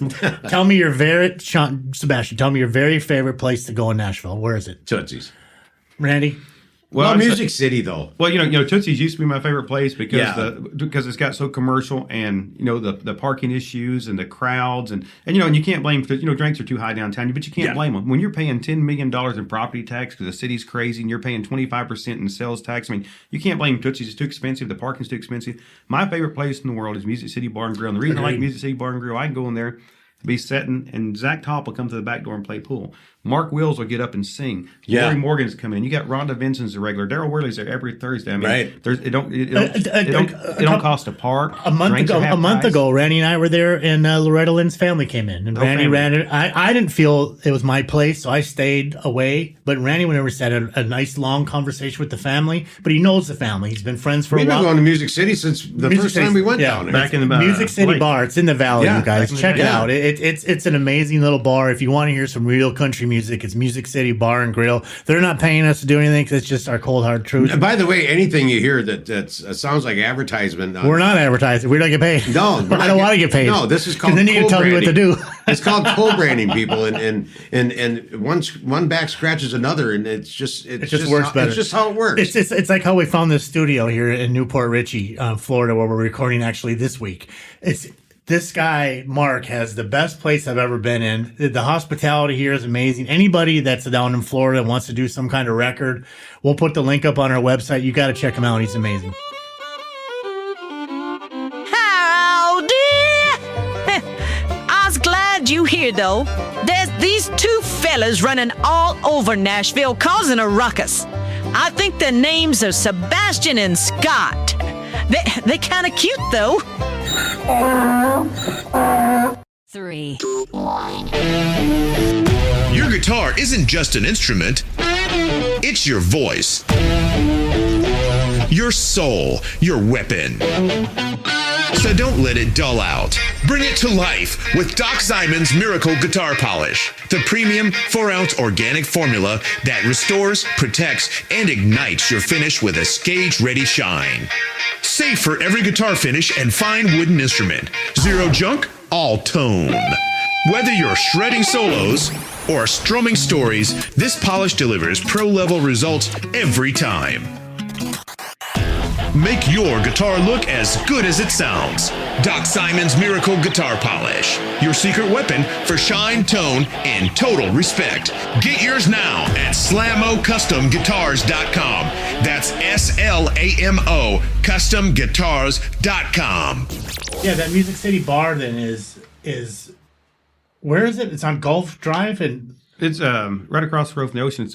tell me Sebastian, tell me your very favorite place to go in Nashville. Where is it? Tootsie's. Randy? Well, Music City, though. Well, Tootsie's used to be my favorite place because it's got so commercial and the parking issues and the crowds and you can't blame drinks are too high downtown, but you can't blame them when you're paying $10 million in property tax because the city's crazy and you're paying 25% in sales tax. I mean, you can't blame Tootsie's. It's too expensive. The parking's too expensive. My favorite place in the world is Music City Bar and Grill. And the reason I like Music City Bar and Grill, I can go in there, be sitting, and Zach Top will come to the back door and play pool. Mark Wills will get up and sing. Yeah. Larry Morgan's come in. You got Rhonda Vinson's a regular. Daryl Worley's there every Thursday. I mean, right. It don't cost a park. A month ago, Randy and I were there, and Loretta Lynn's family came in, and Randy ran it. I didn't feel it was my place, so I stayed away. But Randy went over, had a nice long conversation with the family. But he knows the family. He's been friends for a while. We've been going to Music City since the first time we went down there. Back in the Music City Bar. It's in the Valley, you guys. Check it out. It's an amazing little bar. If you want to hear some real country music, it's Music City Bar and Grill. They're not paying us to do anything because it's just our cold hard truth. By the way, anything you hear that sounds like advertisement. We're not advertising. We don't get paid. No, I don't want to get paid. No, this is called. Then you can tell me what to do. It's called co-branding, people, and one back scratches another, and it just works better. It's just how it works. It's like how we found this studio here in Newport Richey, Florida, where we're recording actually this week. This guy, Mark, has the best place I've ever been in. The hospitality here is amazing. Anybody that's down in Florida and wants to do some kind of record, we'll put the link up on our website. You got to check him out. He's amazing. Howdy! I was glad you here, though. There's these 2 fellas running all over Nashville causing a ruckus. I think their names are Sebastian and Scott. They're kind of cute, though. 3. Your guitar isn't just an instrument, it's your voice, your soul, your weapon. So don't let it dull out. Bring it to life with Doc Simon's Miracle Guitar Polish, the premium 4-ounce organic formula that restores, protects, and ignites your finish with a stage-ready shine. Safe for every guitar finish and fine wooden instrument. Zero junk, all tone. Whether you're shredding solos or strumming stories, this polish delivers pro-level results every time. Make your guitar look as good as it sounds. Doc Simon's Miracle Guitar Polish. Your secret weapon for shine, tone, and total respect. Get yours now at SlamoCustomGuitars.com. That's SLAMO CustomGuitars.com. Yeah, that Music City Bar then is where is it? It's on Gulf Drive and It's right across the road from the ocean.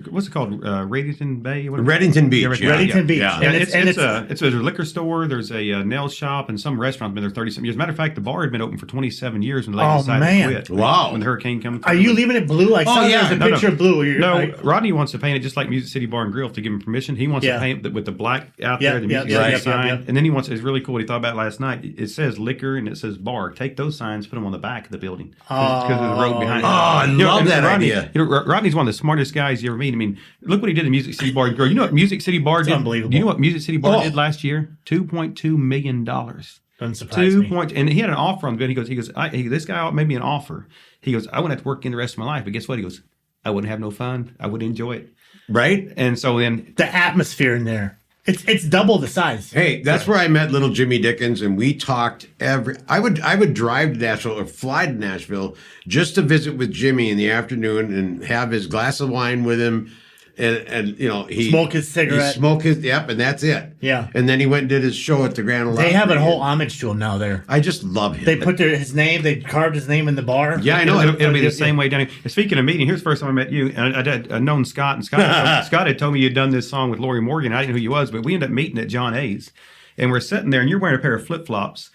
What's it called? Reddington Bay? Reddington Beach. Reddington Beach. Yeah. And it's a liquor store. There's a nail shop and some restaurant been there 30-some years. Matter of fact, the bar had been open for 27 years when the lady decided to quit. Wow. When the hurricane came through. Are you leaving it blue? I saw there's a picture of blue. Rodney wants to paint it just like Music City Bar and Grill to give him permission. He wants to paint it with the black out there, the Music City sign. And then he wants, it's really cool what he thought about last night. It says liquor and it says bar. Take those signs, put them on the back of the building. Because of the road behind it. I love that idea. Rodney's one of the smartest guys you ever meet. I mean, look what he did in Music City Bar and Grill. You know what Music City Bar did? Unbelievable. Do you know what Music City Bar did last year? $2.2 million. Doesn't surprise me. And he had an offer on the bid. He goes, this guy made me an offer. He goes, I wouldn't have to work in the rest of my life. But guess what? He goes, I wouldn't have no fun. I wouldn't enjoy it. Right? And so then the atmosphere in there. It's double the size. Hey, that's where I met little Jimmy Dickens, and we talked I would drive to Nashville or fly to Nashville just to visit with Jimmy in the afternoon and have his glass of wine with him, and he smoke his cigarette, and that's it. Yeah, and then he went and did his show at the Grand Ole Opry. They have a whole homage to him now there. I just love him. They put his name. They carved his name in the bar. Yeah, I know. It'll be the same way down here. Speaking of meeting, here's the first time I met you. And I'd known Scott, and Scott had told me you'd done this song with Lori Morgan. I didn't know who you was, but we ended up meeting at John A's, and we're sitting there, and you're wearing a pair of flip flops.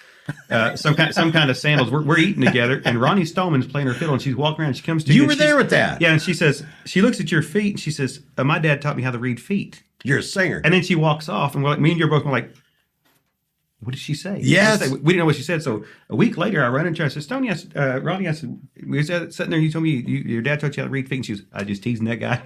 Some kind of sandals. We're eating together, and Ronnie Stoneman's playing her fiddle, and she's walking around. And she comes to you. You were there with that, yeah. And she says, she looks at your feet, and she says, "My dad taught me how to read feet." You're a singer. And then she walks off, and me and you both were like, "What did she say?" Yes, we didn't know what she said. So a week later, I run into her. I said, "Stoney, Ronnie, I said, we were sitting there. You told me your dad taught you how to read feet." And she was, "I just teasing that guy."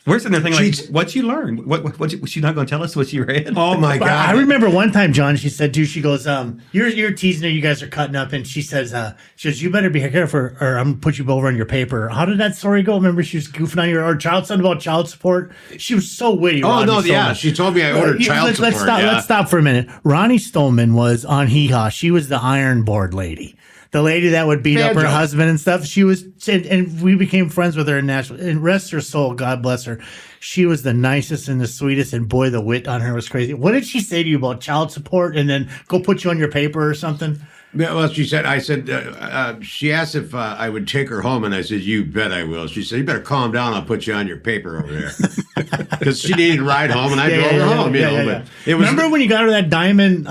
We're sitting there thinking, like, what'd you learn? What she's not going to tell us what she read? Oh my God! I remember one time, John. She said, "Dude, she goes, you're teasing her. You guys are cutting up." And she says, "You better be careful, or I'm gonna put you over on your paper." How did that story go? Remember, she was goofing on something about child support. She was so witty. Oh, Ronnie no, Stoneman. yeah. She told me I ordered child support. Let's stop for a minute. Ronnie Stoneman was on Hee Haw. She was the iron board lady. The lady that would beat up her husband and stuff. She was, and we became friends with her in Nashville. And rest her soul, God bless her. She was the nicest and the sweetest, and boy, the wit on her was crazy. What did she say to you about child support and then go put you on your paper or something? Well, she asked if I would take her home, and I said, "You bet I will." She said, "You better calm down. I'll put you on your paper over there," because she needed a ride home, and I drove her home. But it was. Remember when you got her that diamond?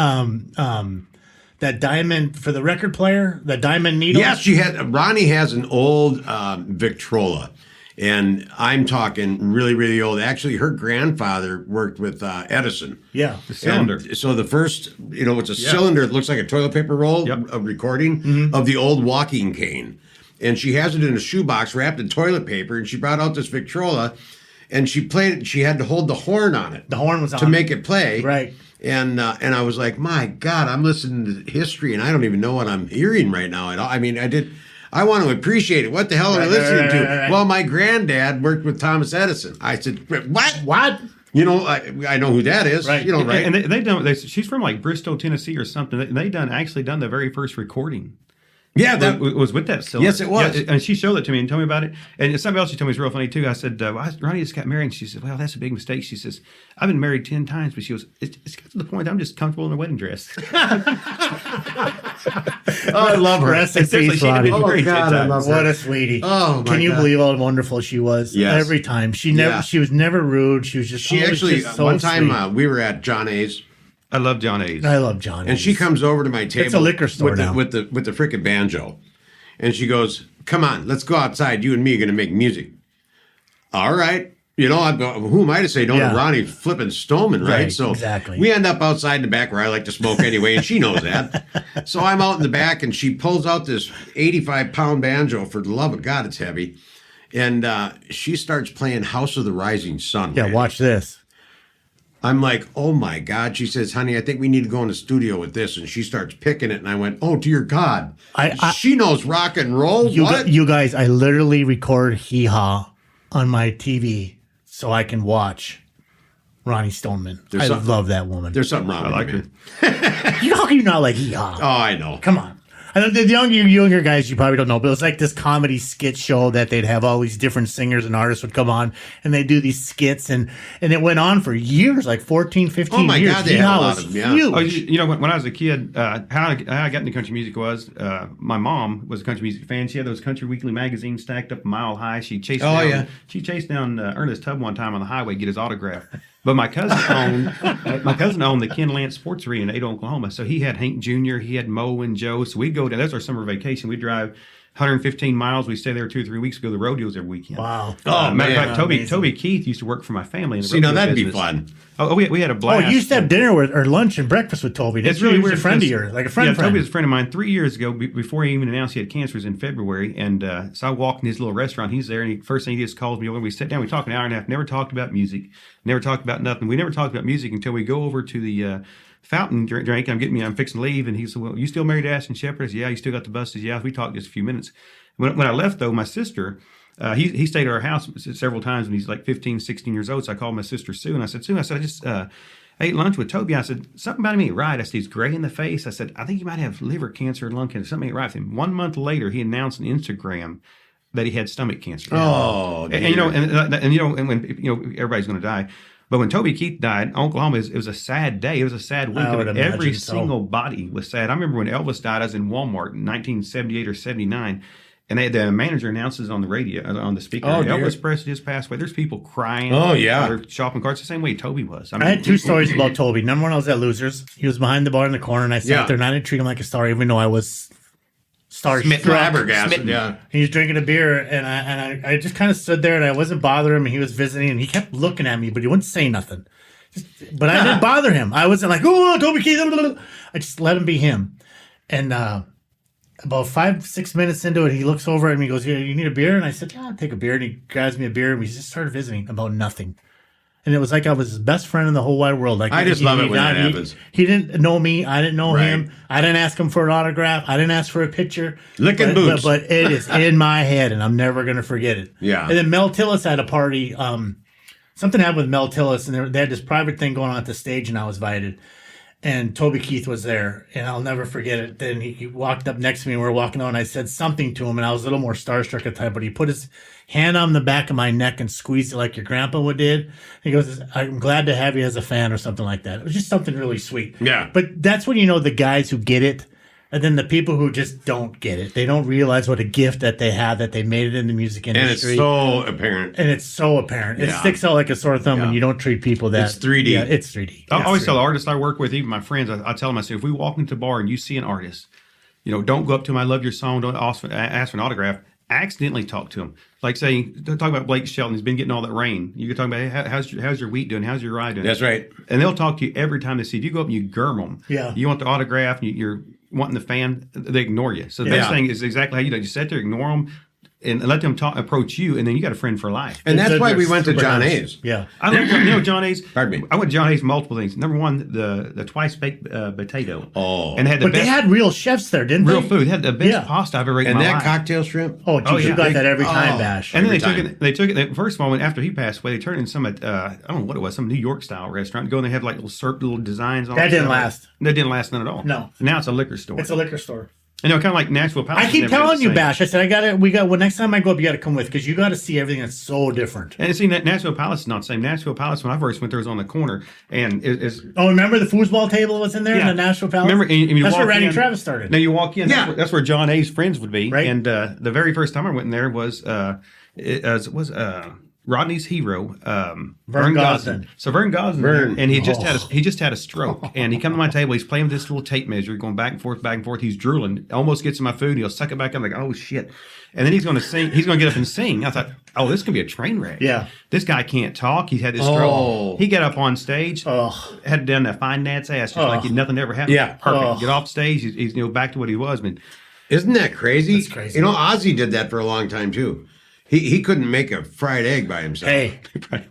That diamond for the record player, the diamond needle. Yes, Ronnie has an old Victrola, and I'm talking really, really old. Actually, her grandfather worked with Edison. Yeah, the cylinder. And so the first, it's a cylinder. It looks like a toilet paper roll of recording of the old walking cane, and she has it in a shoebox wrapped in toilet paper. And she brought out this Victrola, and she played it. She had to hold the horn on it. The horn was on to make it play. Right. And I was like, my God, I'm listening to history, and I don't even know what I'm hearing right now at all. I mean, I want to appreciate it. What the hell am I listening to? Right. Well, my granddad worked with Thomas Edison. I said, what? What? I know who that is. Right. Right? And they done. She's from like Bristol, Tennessee, or something. They actually done the very first recording. Yeah, that was with that cylinder. Yes, it was. Yeah, and she showed it to me and told me about it. And something else she told me was real funny too. I said, Ronnie just got married. And she said, well, that's a big mistake. She says, I've been married 10 times. But she goes, it's got to the point I'm just comfortable in a wedding dress. I love her. Rest in peace, Ronnie. Oh, God, I love her. What a sweetie. Oh, my Can you God. believe how wonderful she was? Yes. Every time. She was never rude. She was just so one time sweet. we were at John A's. I love John A's. I love John A's. And she comes over to my table. It's a liquor store with now. with the frickin' banjo. And she goes, come on, let's go outside. You and me are going to make music. All right. Who am I to say no to Ronnie flipping Stoneman, right? So exactly. We end up outside in the back where I like to smoke anyway, and she knows that. So I'm out in the back, and she pulls out this 85-pound banjo. For the love of God, it's heavy. And she starts playing House of the Rising Sun. Yeah, watch this. I'm like, oh my God. She says, honey, I think we need to go in the studio with this. And she starts picking it. And I went, oh, dear God. She knows rock and roll. You guys, I literally record Hee Haw on my TV so I can watch Ronnie Stoneman. I love that woman. There's something wrong with her. you. How can you not like Hee Haw? Oh, I know. Come on. I know the younger guys you probably don't know, but it was like this comedy skit show that they'd have all these different singers and artists would come on and they do these skits and it went on for years, like 14, 15 years. Oh my God, they had a lot of huge. Oh, you know, when I was a kid, how I got into country music was my mom was a country music fan. She had those country weekly magazines stacked up a mile high. She chased down Ernest Tubb one time on the highway to get his autograph. But my cousin owned the Ken Lance Sports Arena in Ada, Oklahoma. So he had Hank Jr., he had Mo and Joe. So we'd go down. That's our summer vacation. We'd drive 115 miles. We'd stay there 2 or 3 weeks, go to the rodeos every weekend. Wow. Matter of fact, Toby Keith used to work for my family in the rodeo that'd business. be fun. Oh, we had a blast. Oh, you used to have dinner with, or lunch and breakfast with Toby. That's really weird. A friend of yours, like a friend. Yeah, Toby was a friend of mine 3 years ago. Before he even announced he had cancer, it was in February, and so I walked in his little restaurant. He's there, and first thing he just calls me over. We sit down, we talk an hour and a half. Never talked about music. Never talked about nothing. We never talked about music until we go over to the fountain drink. I'm fixing to leave, and he said, "Well, you still married to Ashton Shepherd?" I said, "Yeah." "You still got the buses?" "Yeah." We talked just a few minutes. When I left, though, my sister. He stayed at our house several times when he's like 15, 16 years old. So I called my sister Sue, and I said, "Sue," I just ate lunch with Toby. I said, "Something about him ain't right." I said, "He's gray in the face." I said, "I think he might have liver cancer and lung cancer. Something ain't right with him." 1 month later, he announced on Instagram that he had stomach cancer. Oh, and when everybody's going to die. But when Toby Keith died, Oklahoma, it was a sad day. It was a sad week. Every single body was sad. I remember when Elvis died, I was in Walmart in 1978 or 79. And the manager announces on the radio, on the speaker, Elvis Presley just passed away. There's people crying. Oh, yeah. Or shopping carts, the same way Toby was. I had two stories about Toby. Number one, I was at Losers. He was behind the bar in the corner, and I sat there, and I didn't treat him like a star, even though I was flabbergasted. Yeah. He was drinking a beer, and I just kind of stood there, and I wasn't bothering him, and he was visiting, and he kept looking at me, but he wouldn't say nothing. But I didn't bother him. I wasn't like, "Oh, Toby Keith." I just let him be him. And about 5-6 minutes into it, he looks over at me and goes, "Here, you need a beer?" And I said, "Yeah, I'll take a beer." And he grabs me a beer, and we just started visiting about nothing. And it was like I was his best friend in the whole wide world. Like I just love it when that happens. He didn't know me. I didn't know him. I didn't ask him for an autograph. I didn't ask for a picture. Licking boots. But it is in my head, and I'm never going to forget it. Yeah. And then Mel Tillis had a party. Something happened with Mel Tillis, and they had this private thing going on at the stage, and I was invited. And Toby Keith was there, and I'll never forget it. Then he walked up next to me, and we were walking on, and I said something to him, and I was a little more starstruck at the time, but he put his hand on the back of my neck and squeezed it like your grandpa would did. He goes, "I'm glad to have you as a fan," or something like that. It was just something really sweet. Yeah. But that's when you know the guys who get it, and then the people who just don't get it. They don't realize what a gift that they have, that they made it in the music industry. And it's so apparent. It sticks out like a sore thumb when you don't treat people that. It's 3D. Yeah, it's 3D. I always tell the artists I work with, even my friends, I tell them, I say, if we walk into a bar and you see an artist, don't go up to him, "I love your song," don't ask for an autograph. Accidentally talk to him. Like saying, talk about Blake Shelton. He's been getting all that rain. You can talk about, "Hey, how's your wheat doing? How's your rye doing?" That's right. And they'll talk to you every time they see you. If you go up and you gurm them, you want the autograph, and you're wanting the fan, they ignore you. So the best thing is exactly how you do. You sit there, ignore them, and let them approach you, and then you got a friend for life. And that's why we went to John A's. Yeah. I love, John A's. Pardon me. I went to John A's multiple things. Number one, the twice baked potato. Oh. And they had real chefs there, didn't they? Real food. They had the best pasta I've ever eaten in my life. And that cocktail shrimp. Oh, geez, you got that every time, Bash. And then they took it. First of all, after he passed away, they turned it in some, I don't know what it was, some New York style restaurant. Go and they have like little designs on it. That didn't last. That didn't last none at all. No. Now it's a liquor store. It's a liquor store. Kind of like Nashville Palace. I keep telling you, Bash. I said, next time I go up, you got to come with, because you got to see everything that's so different. And see, Nashville Palace is not the same. Nashville Palace, when I first went there, was on the corner. And remember the foosball table was in there in the Nashville Palace? Remember, that's where Randy Travis started. Now you walk in, that's where John A's friends would be. Right. And the very first time I went in there was Rodney's hero, Vern Gosdin. So Vern Gosdin, and he just had a stroke, and he come to my table. He's playing with this little tape measure, going back and forth. He's drooling, almost gets in my food. And he'll suck it back. I'm like, oh shit! And then he's going to sing. He's going to get up and sing. I thought, oh, this can be a train wreck. Yeah, this guy can't talk. He's had this stroke. He got up on stage, had done that fine dance ass, just like nothing ever happened. Yeah, perfect. Get off stage. He's back to what he was. Isn't that crazy? That's crazy. Ozzy did that for a long time too. He couldn't make a fried egg by himself. Hey,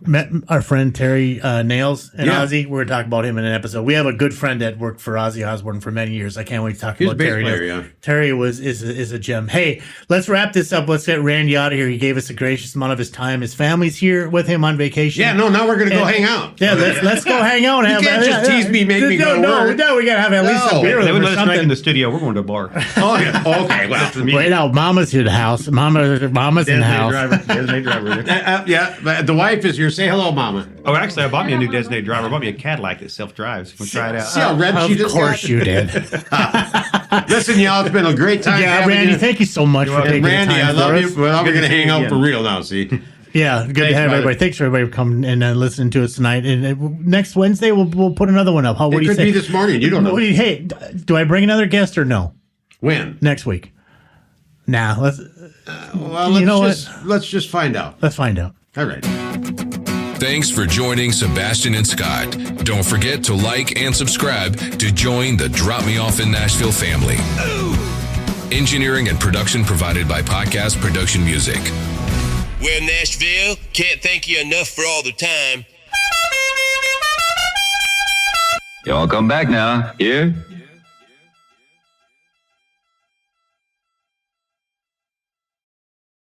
met our friend Terry Nails and Yeah. Ozzy. We're going to talk about him in an episode. We have a good friend that worked for Ozzy Osbourne for many years. I can't wait to talk He's a about bass Terry. player, Nails. yeah. Terry is a gem. Hey, let's wrap this up. Let's get Randy out of here. He gave us a gracious amount of his time. His family's here with him on vacation. Yeah, no, now we're going to go hang out. Yeah, let's go hang out. And You can't just tease me, make me go to work. No, we got to have at least a beer They with wouldn't him or let us back in something. the studio. We're going to a bar. Oh, yeah. Okay, well. Wait out. Mama's here, the house. Mama's in the house. Designated driver. Yeah, but the wife is here. Say hello, Mama. Oh, actually, I bought me a new designated driver. I bought me a Cadillac that self-drives. We'll try it See out. how red she Of just course got? you did. Listen, y'all, it's been a great time. Yeah, having Randy, you. thank you so much for taking And Randy, the time I love for you. us. Well, we're Good going to to see hang you out again. for real now, see? Yeah, good Thanks, to have brother. everybody. Thanks for everybody coming and listening to us tonight. And next Wednesday, we'll put another one up. What It do you could say? be this morning. You don't know. Hey, do I bring another guest or no? When? Next week. Nah, let's Well, You know let's just find out. let's find out. All right. Thanks for joining Sebastian and Scott. Don't forget to like and subscribe to join the Drop Me Off in Nashville family. Engineering and production provided by Podcast Production Music. Well, Nashville, can't thank you enough for all the time. Y'all come back now. Here?